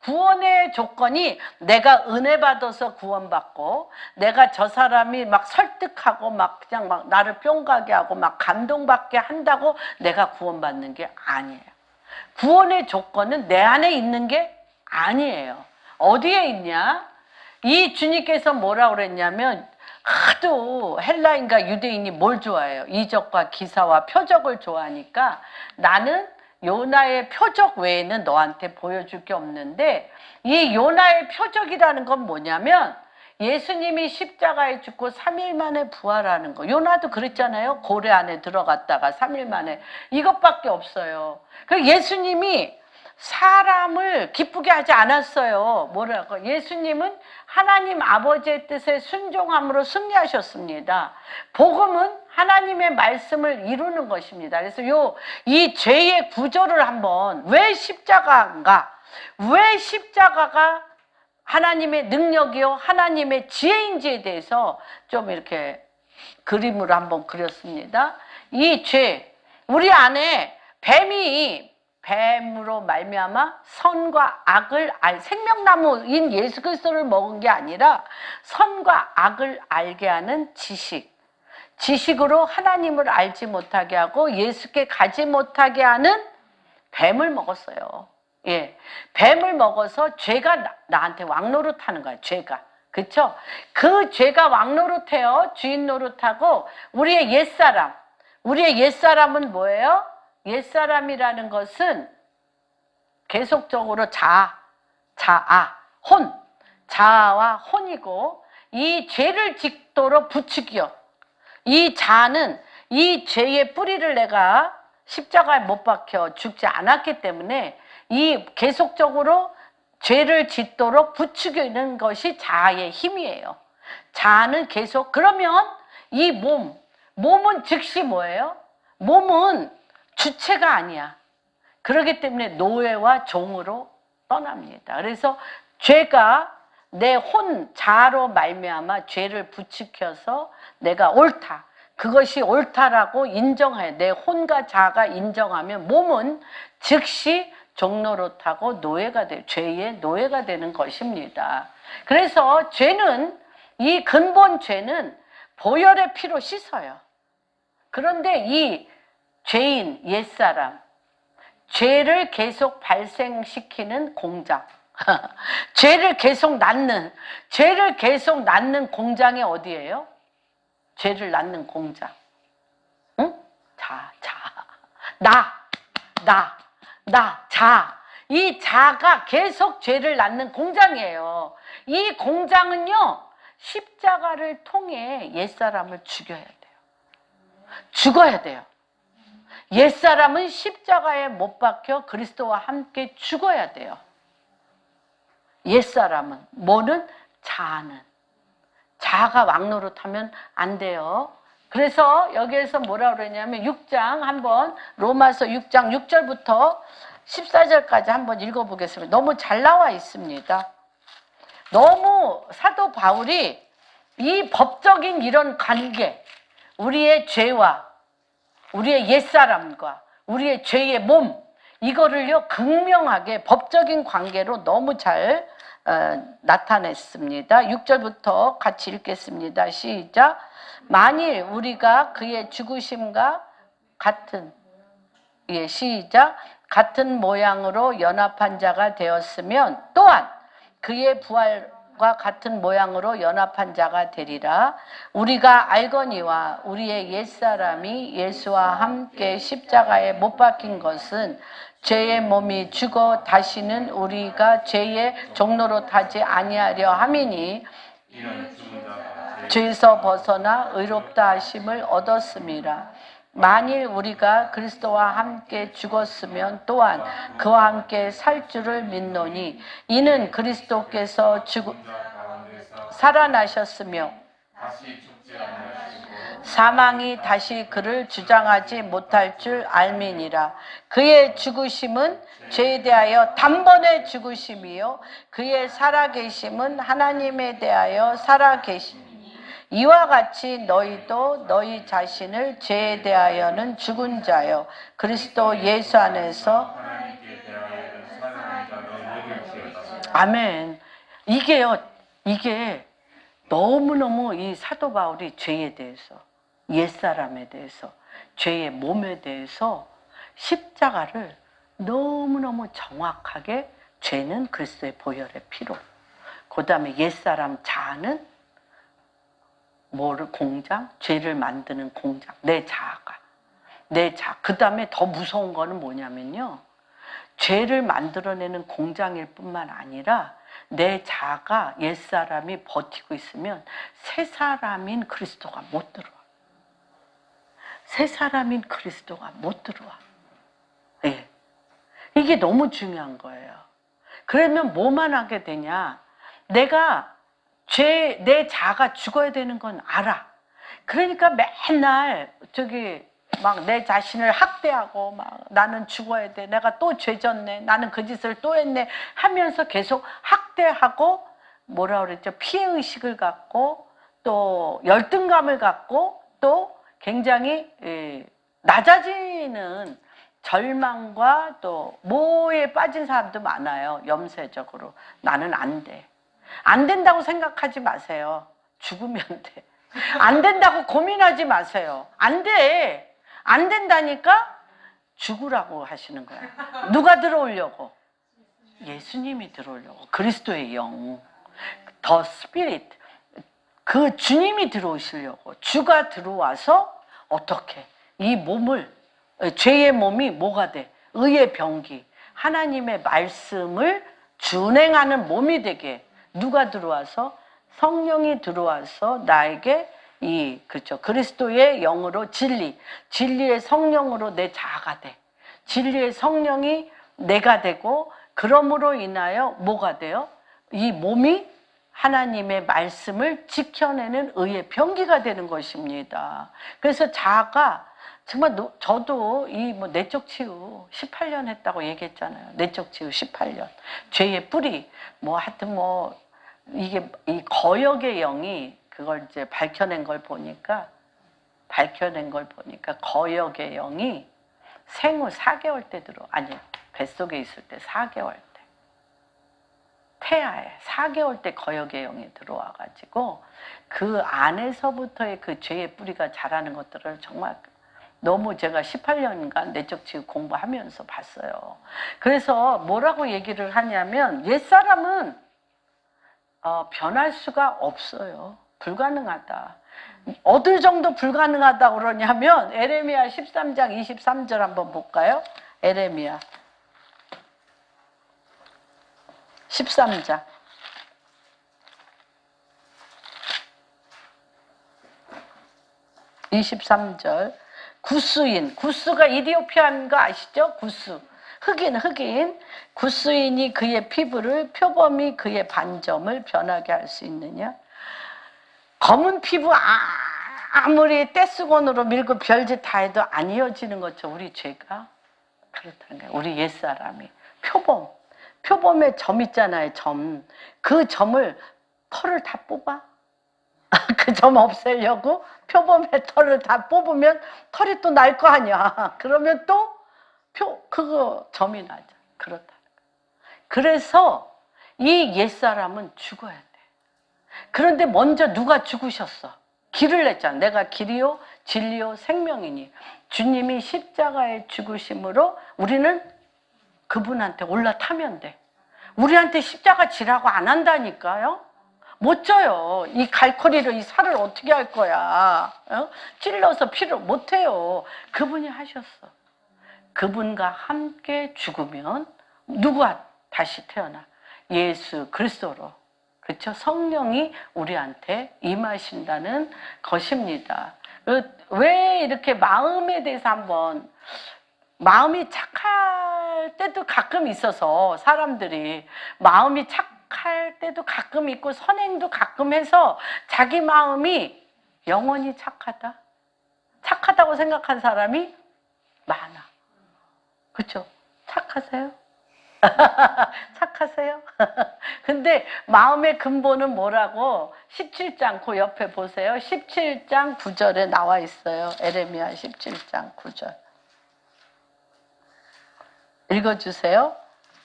구원의 조건이 내가 은혜 받아서 구원받고, 내가 저 사람이 막 설득하고 막 그냥 막 나를 뿅 가게 하고 막 감동받게 한다고 내가 구원받는 게 아니에요. 구원의 조건은 내 안에 있는 게 아니에요. 어디에 있냐? 이 주님께서 뭐라고 그랬냐면, 하도 헬라인과 유대인이 뭘 좋아해요? 이적과 기사와 표적을 좋아하니까 나는 요나의 표적 외에는 너한테 보여줄 게 없는데, 이 요나의 표적이라는 건 뭐냐면 예수님이 십자가에 죽고 3일 만에 부활하는 거. 요나도 그랬잖아요. 고래 안에 들어갔다가 3일 만에. 이것밖에 없어요. 그 예수님이 사람을 기쁘게 하지 않았어요. 뭐라고? 예수님은 하나님 아버지의 뜻에 순종함으로 승리하셨습니다. 복음은 하나님의 말씀을 이루는 것입니다. 그래서 이 죄의 구조를 한번, 왜 십자가인가? 왜 십자가가 하나님의 능력이요 하나님의 지혜인지에 대해서 좀 이렇게 그림으로 한번 그렸습니다. 이 죄, 우리 안에 뱀으로 말미암아 선과 악을 생명나무인 예수 그리스도를 먹은 게 아니라 선과 악을 알게 하는 지식으로 하나님을 알지 못하게 하고 예수께 가지 못하게 하는 뱀을 먹었어요. 예, 뱀을 먹어서 죄가 나한테 왕노릇하는 거야. 죄가. 그쵸? 그 죄가 왕노릇해요. 주인 노릇하고. 우리의 옛사람은 뭐예요? 옛사람이라는 것은 계속적으로 자아와 혼이고, 이 죄를 짓도록 부추겨. 이 자는 이 죄의 뿌리를 내가 십자가에 못 박혀 죽지 않았기 때문에 이 계속적으로 죄를 짓도록 부추기는 것이 자아의 힘이에요. 자아는 계속. 그러면 이 몸은 즉시 뭐예요? 몸은 주체가 아니야. 그렇기 때문에 노예와 종으로 떠납니다. 그래서 죄가 내 자아로 말미암아 죄를 부추겨서 내가 옳다, 그것이 옳다라고 인정해. 내 혼과 자아가 인정하면 몸은 즉시 종노릇하고 노예가 죄의 노예가 되는 것입니다. 그래서 이 근본 죄는 보혈의 피로 씻어요. 그런데 이 죄인, 옛사람, 죄를 계속 발생시키는 공장, 죄를 계속 낳는 공장이 어디예요? 죄를 낳는 공장. 응? 이 자가 계속 죄를 낳는 공장이에요. 이 공장은요, 십자가를 통해 옛사람을 죽여야 돼요. 옛사람은 십자가에 못 박혀 그리스도와 함께 죽어야 돼요. 옛사람은, 자아가 왕노릇하면 안 돼요. 그래서 여기에서 뭐라 그러냐면 6장 한번, 로마서 6장 6절부터 14절까지 한번 읽어보겠습니다. 너무 잘 나와 있습니다. 너무 사도 바울이 이 법적인 이런 관계, 우리의 죄와 우리의 옛사람과 우리의 죄의 몸, 이거를요 극명하게 법적인 관계로 너무 잘 나타냈습니다. 6절부터 같이 읽겠습니다. 시작. 만일 우리가 그의 죽으심과 같은, 시작. 같은 모양으로 연합한 자가 되었으면 또한 그의 부활과 같은 모양으로 연합한 자가 되리라. 우리가 알거니와 우리의 옛사람이 예수와 함께 십자가에 못 박힌 것은 죄의 몸이 죽어 다시는 우리가 죄의 종로로 타지 아니하려 함이니 죄에서 벗어나 의롭다 하심을 얻었음이라. 만일 우리가 그리스도와 함께 죽었으면 또한 그와 함께 살 줄을 믿노니 이는 그리스도께서 살아나셨으며 사망이 다시 그를 주장하지 못할 줄 알미니라. 그의 죽으심은 죄에 대하여 단번에 죽으심이요 그의 살아계심은 하나님에 대하여 살아계심이니 이와 같이 너희도 너희 자신을 죄에 대하여는 죽은 자요 그리스도 예수 안에서 아멘. 이게 너무너무 이 사도 바울이 죄에 대해서, 옛사람에 대해서, 죄의 몸에 대해서 십자가를 너무너무 정확하게, 죄는 그리스도의 보혈의 피로, 그 다음에 옛사람 자아는 공장? 죄를 만드는 공장, 내 자아가. 그 다음에 더 무서운 거는 뭐냐면요, 죄를 만들어내는 공장일 뿐만 아니라 내 자아가, 옛사람이 버티고 있으면 새 사람인 그리스도가 못 들어와. 새 사람인 그리스도가 못 들어와. 예. 이게 너무 중요한 거예요. 그러면 뭐만 하게 되냐? 내가 내 자아가 죽어야 되는 건 알아. 그러니까 맨날 막 내 자신을 학대하고 막 나는 죽어야 돼. 내가 또 죄졌네. 나는 그 짓을 또 했네. 하면서 계속 학대하고 뭐라 그랬죠? 피해의식을 갖고 또 열등감을 갖고 또 굉장히 낮아지는 절망과 또 모에 빠진 사람도 많아요. 염세적으로. 나는 안 돼. 안 된다고 생각하지 마세요. 죽으면 돼. 안 된다고 고민하지 마세요. 안 돼. 안 된다니까 죽으라고 하시는 거야. 누가 들어오려고? 예수님이 들어오려고. 그리스도의 영, 더 스피릿, 그 주님이 들어오시려고. 주가 들어와서 어떻게 이 몸을, 죄의 몸이 뭐가 돼? 의의 병기, 하나님의 말씀을 준행하는 몸이 되게. 누가 들어와서? 성령이 들어와서 나에게 그렇죠. 그리스도의 영으로 진리의 성령으로 내 자아가 돼. 진리의 성령이 내가 되고, 그러므로 인하여 뭐가 돼요? 이 몸이 하나님의 말씀을 지켜내는 의의 병기가 되는 것입니다. 그래서 자아가 정말 저도 내적 치유 18년 했다고 얘기했잖아요. 내적 치유 18년. 죄의 뿌리, 하여튼 이게 이 거역의 영이 그걸 이제 밝혀낸 걸 보니까 거역의 영이 생후 4개월 때 뱃속에 있을 때 4개월 때, 태아에 4개월 때 거역의 영이 들어와가지고 그 안에서부터의 그 죄의 뿌리가 자라는 것들을 정말 너무 제가 18년간 내적 치유 공부하면서 봤어요. 그래서 뭐라고 얘기를 하냐면 옛사람은 변할 수가 없어요. 불가능하다. 어느 정도 불가능하다고 그러냐면 에레미야 13장 23절 한번 볼까요? 에레미야 13장 23절. 구스가 이디오피아인 거 아시죠? 흑인. 구스인이 그의 피부를, 표범이 그의 반점을 변하게 할 수 있느냐? 검은 피부 아무리 떼수건으로 밀고 별짓 다 해도 안 이어지는 거죠, 우리 죄가. 그렇다는 거예요. 우리 옛사람이. 표범에 점 있잖아요. 점. 그 점을 털을 다 뽑아. 그 점 없애려고 표범의 털을 다 뽑으면 털이 또 날 거 아니야. 그러면 또 그거 점이 나죠. 그렇다는 거예요. 그래서 이 옛사람은 죽어야 돼. 그런데 먼저 누가 죽으셨어? 길을 냈잖아. 내가 길이요 진리요 생명이니. 주님이 십자가에 죽으심으로 우리는 그분한테 올라타면 돼. 우리한테 십자가 지라고 안 한다니까요. 못 져요. 이 갈고리로 이 살을 어떻게 할 거야. 찔러서 피를 못 해요. 그분이 하셨어. 그분과 함께 죽으면 누가 다시 태어나? 예수 그리스도로. 그렇죠? 성령이 우리한테 임하신다는 것입니다. 왜 이렇게 마음에 대해서 한번, 마음이 착할 때도 가끔 있어서 사람들이 마음이 착할 때도 가끔 있고 선행도 가끔 해서 자기 마음이 영원히 착하다고 생각한 사람이 많아. 그렇죠? 착하세요? 착하세요? 근데 마음의 근본은 뭐라고? 17장 그 옆에 보세요. 17장 9절에 나와 있어요. 에레미야 17장 9절. 읽어주세요.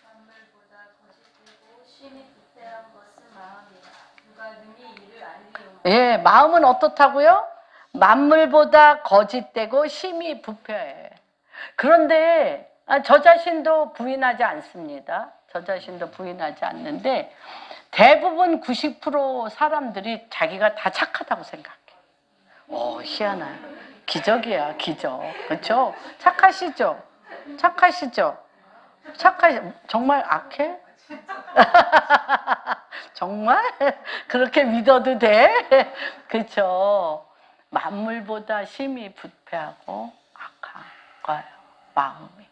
만물보다 거짓되고 심히 부패한 것은 마음이라. 누가 능히 이를 알리오마. 예, 마음은 어떻다고요? 만물보다 거짓되고 심히 부패해. 그런데 저 자신도 부인하지 않습니다. 저 자신도 부인하지 않는데 대부분 90% 사람들이 자기가 다 착하다고 생각해. 희한해. 기적이야, 기적. 그렇죠? 착하시죠? 정말 악해? 정말? 그렇게 믿어도 돼? 그렇죠? 만물보다 심히 부패하고 악한 거예요, 마음이.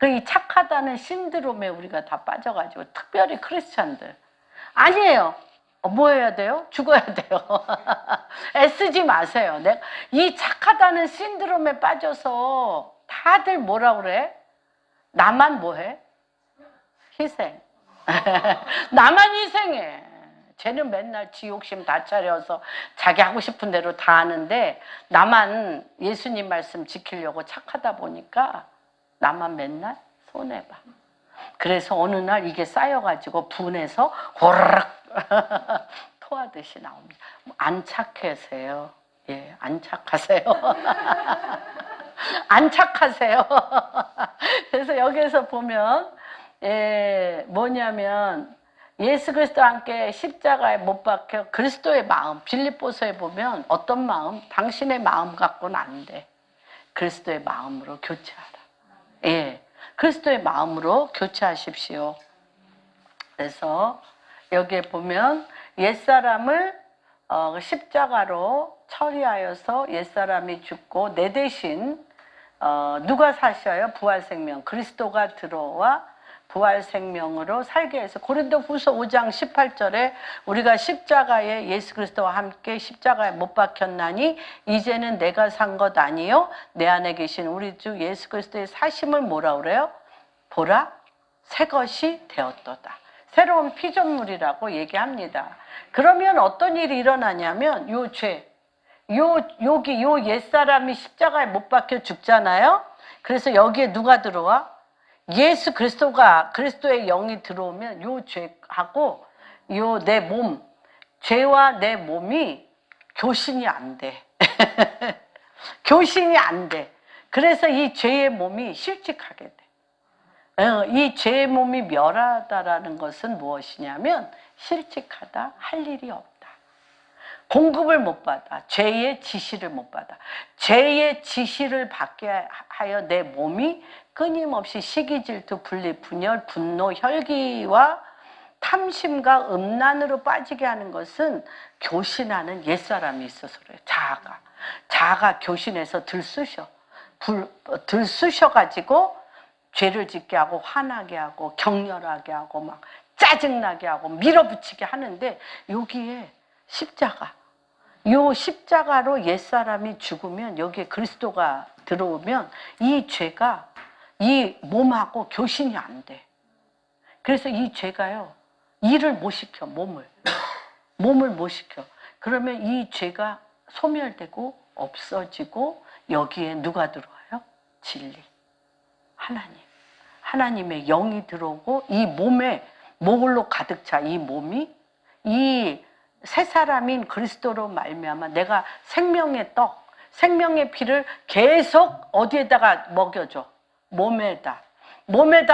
이 착하다는 신드롬에 우리가 다 빠져가지고, 특별히 크리스찬들. 아니에요. 뭐 해야 돼요? 죽어야 돼요. 애쓰지 마세요. 이 착하다는 신드롬에 빠져서 다들 뭐라 그래? 나만 뭐해? 희생. 나만 희생해. 쟤는 맨날 지 욕심 다 차려서 자기 하고 싶은 대로 다 하는데 나만 예수님 말씀 지키려고 착하다 보니까 나만 맨날 손해봐. 그래서 어느 날 이게 쌓여가지고 분해서 호르륵 토하듯이 나옵니다. 안 착하세요. 예, 안 착하세요. 안 착하세요. 그래서 여기에서 보면 뭐냐면 예수 그리스도와 함께 십자가에 못 박혀 그리스도의 마음, 빌립보서에 보면 어떤 마음? 당신의 마음 갖고는 안 돼. 그리스도의 마음으로 교체하라. 예, 그리스도의 마음으로 교체하십시오. 그래서 여기에 보면 옛사람을 십자가로 처리하여서 옛사람이 죽고 내 대신 누가 사셔요? 부활생명. 그리스도가 들어와 부활생명으로 살게 해서 고린도후서 5장 18절에 우리가 십자가에 예수 그리스도와 함께 십자가에 못 박혔나니 이제는 내가 산 것 아니요 내 안에 계신 우리 주 예수 그리스도의 사심을 뭐라 그래요? 보라 새 것이 되었도다. 새로운 피조물이라고 얘기합니다. 그러면 어떤 일이 일어나냐면 요 죄, 여기 요 옛사람이 십자가에 못 박혀 죽잖아요. 그래서 여기에 누가 들어와? 예수 그리스도의 영이 들어오면 요 죄하고 요 내 몸, 죄와 내 몸이 교신이 안 돼. 교신이 안 돼. 그래서 이 죄의 몸이 실직하게 돼. 이 죄의 몸이 멸하다라는 것은 무엇이냐면 실직하다, 할 일이 없다. 공급을 못 받아. 죄의 지시를 못 받아. 죄의 지시를 받게 하여 내 몸이 끊임없이 시기, 질투, 분리, 분열, 분노, 혈기와 탐심과 음란으로 빠지게 하는 것은 교신하는 옛사람이 있어서 그래요. 자아가 교신해서 들쑤셔가지고 죄를 짓게 하고 화나게 하고 격렬하게 하고 막 짜증나게 하고 밀어붙이게 하는데 여기에 요 십자가로 옛사람이 죽으면 여기에 그리스도가 들어오면 이 죄가 이 몸하고 교신이 안 돼. 그래서 이 죄가요, 일을 못 시켜, 몸을 못 시켜. 그러면 이 죄가 소멸되고 없어지고 여기에 누가 들어와요? 진리, 하나님의 영이 들어오고 이 몸에 뭘로 가득 차? 이 몸이 이 새 사람인 그리스도로 말미암아 내가 생명의 떡, 생명의 피를 계속 어디에다가 먹여줘? 몸에다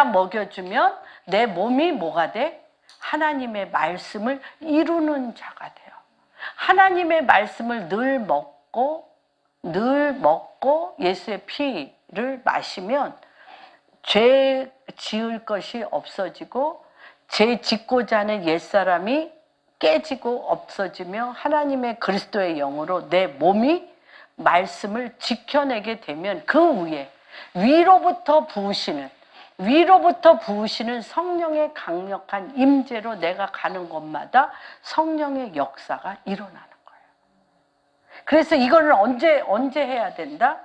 먹여주면 내 몸이 뭐가 돼? 하나님의 말씀을 이루는 자가 돼요. 하나님의 말씀을 늘 먹고 예수의 피를 마시면 죄 지을 것이 없어지고 죄 짓고자 하는 옛사람이 깨지고 없어지며 하나님의 그리스도의 영으로 내 몸이 말씀을 지켜내게 되면 그 위에 위로부터 부으시는 성령의 강력한 임재로 내가 가는 곳마다 성령의 역사가 일어나는 거예요. 그래서 이거를 언제 해야 된다?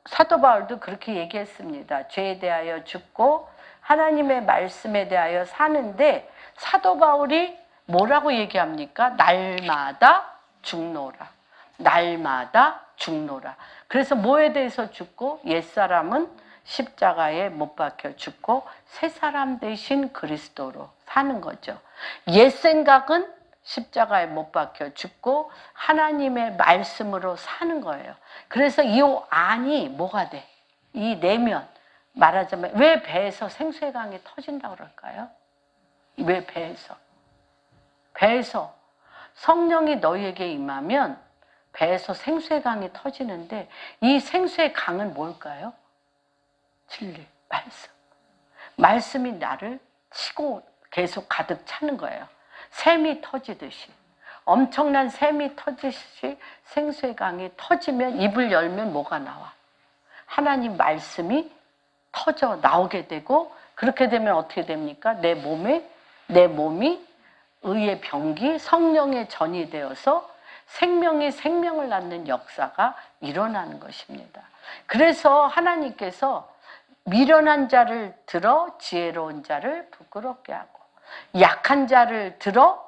사도 바울도 그렇게 얘기했습니다. 죄에 대하여 죽고 하나님의 말씀에 대하여 사는데 사도 바울이 뭐라고 얘기합니까? 날마다 죽노라. 그래서 뭐에 대해서 죽고? 옛사람은 십자가에 못 박혀 죽고 새 사람 대신 그리스도로 사는 거죠. 옛 생각은 십자가에 못 박혀 죽고 하나님의 말씀으로 사는 거예요. 그래서 이 안이 뭐가 돼? 이 내면, 말하자면 왜 배에서 생수의 강이 터진다고 그럴까요? 왜 배에서 성령이 너희에게 임하면 배에서 생수의 강이 터지는데 이 생수의 강은 뭘까요? 진리, 말씀이 나를 치고 계속 가득 차는 거예요. 샘이 터지듯이, 엄청난 샘이 터지듯이 생수의 강이 터지면 입을 열면 뭐가 나와? 하나님 말씀이 터져 나오게 되고, 그렇게 되면 어떻게 됩니까? 내 몸이 의의 병기, 성령의 전이 되어서 생명이 생명을 낳는 역사가 일어나는 것입니다. 그래서 하나님께서 미련한 자를 들어 지혜로운 자를 부끄럽게 하고, 약한 자를 들어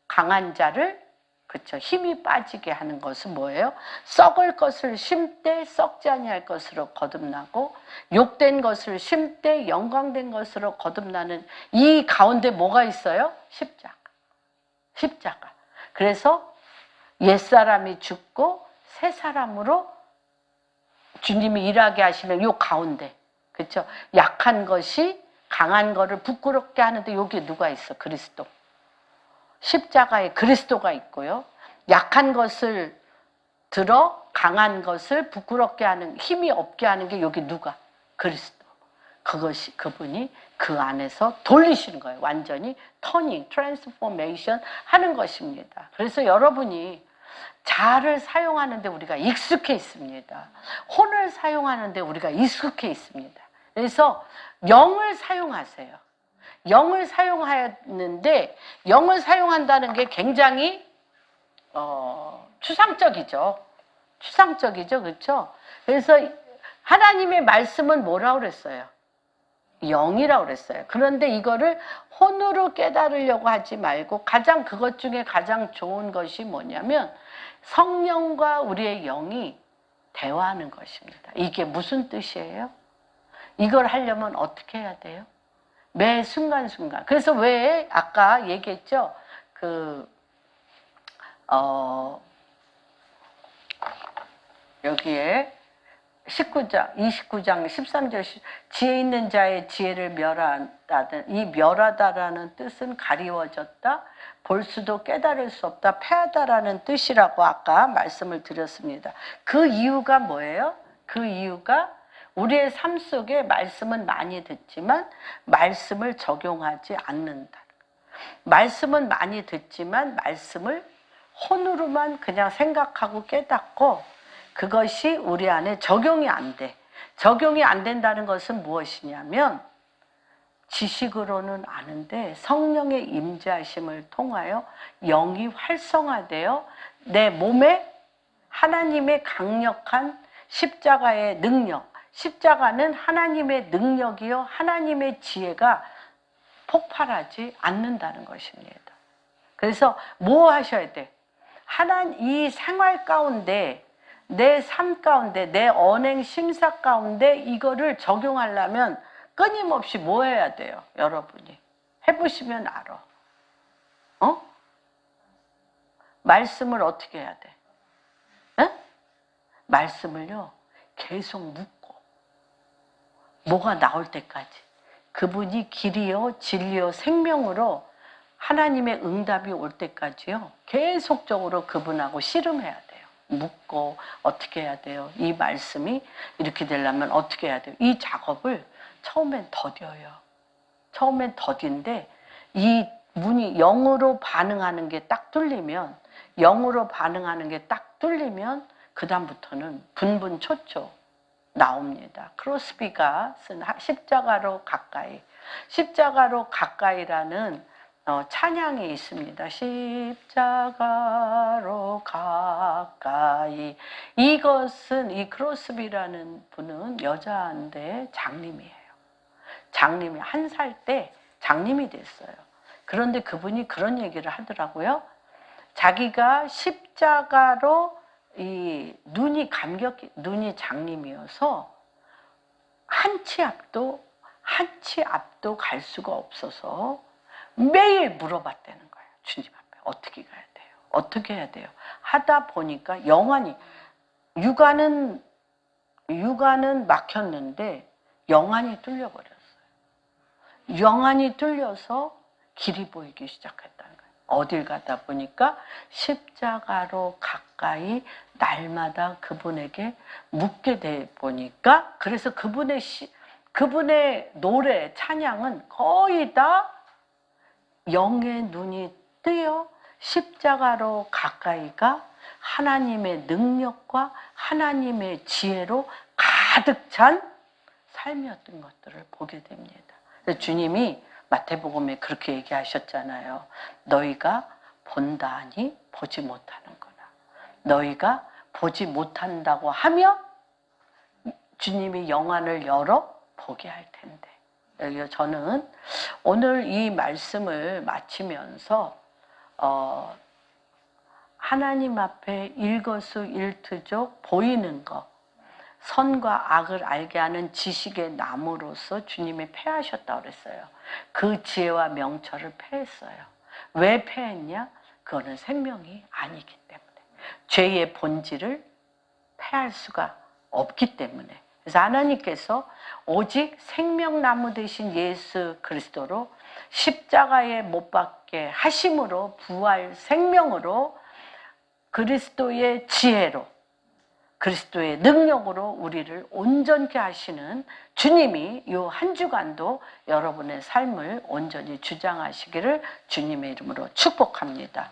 강한 자를, 그렇죠, 힘이 빠지게 하는 것은 뭐예요? 썩을 것을 심되 썩지 아니할 것으로 거듭나고, 욕된 것을 심되 영광된 것으로 거듭나는 이 가운데 뭐가 있어요? 십자가. 그래서 옛사람이 죽고 새 사람으로 주님이 일하게 하시는 요 가운데, 그렇죠, 약한 것이 강한 거를 부끄럽게 하는데 여기에 누가 있어? 그리스도. 십자가에 그리스도가 있고요. 약한 것을 들어 강한 것을 부끄럽게 하는, 힘이 없게 하는 게 여기 누가? 그리스도. 그분이 그 안에서 돌리시는 거예요. 완전히 터닝, 트랜스포메이션 하는 것입니다. 그래서 여러분이 자를 사용하는데 우리가 익숙해 있습니다. 혼을 사용하는데 우리가 익숙해 있습니다. 그래서 영을 사용하세요. 영을 사용하는데, 영을 사용한다는 게 굉장히 추상적이죠. 그렇죠? 그래서 하나님의 말씀은 뭐라고 그랬어요? 영이라고 그랬어요. 그런데 이거를 혼으로 깨달으려고 하지 말고, 그것 중에 가장 좋은 것이 뭐냐면 성령과 우리의 영이 대화하는 것입니다. 이게 무슨 뜻이에요? 이걸 하려면 어떻게 해야 돼요? 매 순간순간. 그래서 왜 아까 얘기했죠? 여기에 29장 13절, 지혜 있는 자의 지혜를 멸하다는, 이 멸하다라는 뜻은 가리워졌다, 볼 수도 깨달을 수 없다, 패하다라는 뜻이라고 아까 말씀을 드렸습니다. 그 이유가 뭐예요? 그 이유가 우리의 삶 속에 말씀은 많이 듣지만 말씀을 적용하지 않는다. 말씀은 많이 듣지만 말씀을 혼으로만 그냥 생각하고 깨닫고 그것이 우리 안에 적용이 안 돼. 적용이 안 된다는 것은 무엇이냐면, 지식으로는 아는데 성령의 임재하심을 통하여 영이 활성화되어 내 몸에 하나님의 강력한 십자가의 능력, 십자가는 하나님의 능력이요 하나님의 지혜가 폭발하지 않는다는 것입니다. 그래서 뭐 하셔야 돼? 이 생활 가운데, 내 삶 가운데, 내 언행 심사 가운데 이거를 적용하려면 끊임없이 뭐 해야 돼요? 여러분이 해보시면 알아. 말씀을 어떻게 해야 돼? 말씀을요 계속 묻고 뭐가 나올 때까지, 그분이 길이요 진리요 생명으로 하나님의 응답이 올 때까지요 계속적으로 그분하고 씨름해야 돼요. 묻고 어떻게 해야 돼요? 이 말씀이 이렇게 되려면 어떻게 해야 돼요? 이 작업을 처음엔 더뎌요. 처음엔 더딘데 이 문이 영으로 반응하는 게 딱 뚫리면, 영으로 반응하는 게 딱 뚫리면 그 다음부터는 분분초초 나옵니다. 크로스비가 쓴 십자가로 가까이, 십자가로 가까이라는 찬양이 있습니다. 십자가로 가까이. 이것은, 이 크로스비라는 분은 여자인데 장님이에요. 장님이 1살 때 장님이 됐어요. 그런데 그분이 그런 얘기를 하더라고요. 자기가 십자가로 이 눈이 눈이 장님이어서 한 치 앞도 갈 수가 없어서 매일 물어봤다는 거예요. 주님 앞에 어떻게 가야 돼요? 어떻게 해야 돼요? 하다 보니까 육안은 막혔는데 영안이 뚫려버렸어요. 영안이 뚫려서 길이 보이기 시작했다는 거예요. 어딜 가다 보니까 십자가로 가까이 날마다 그분에게 묻게 돼 보니까, 그래서 그분의 노래, 찬양은 거의 다 영의 눈이 뜨여 십자가로 가까이가 하나님의 능력과 하나님의 지혜로 가득 찬 삶이었던 것들을 보게 됩니다. 그래서 주님이 마태복음에 그렇게 얘기하셨잖아요. 너희가 본다하니 보지 못하는구나. 너희가 보지 못한다고 하며 주님이 영안을 열어 보게 할 텐데. 저는 오늘 이 말씀을 마치면서 하나님 앞에 일거수일투족 보이는 것, 선과 악을 알게 하는 지식의 나무로서 주님이 패하셨다고 그랬어요. 그 지혜와 명철을 패했어요. 왜 패했냐? 그거는 생명이 아니기 때문에. 죄의 본질을 패할 수가 없기 때문에. 그래서 하나님께서 오직 생명나무 되신 예수 그리스도로 십자가에 못 박게 하심으로, 부활 생명으로, 그리스도의 지혜로, 그리스도의 능력으로 우리를 온전케 하시는 주님이 이 한 주간도 여러분의 삶을 온전히 주장하시기를 주님의 이름으로 축복합니다.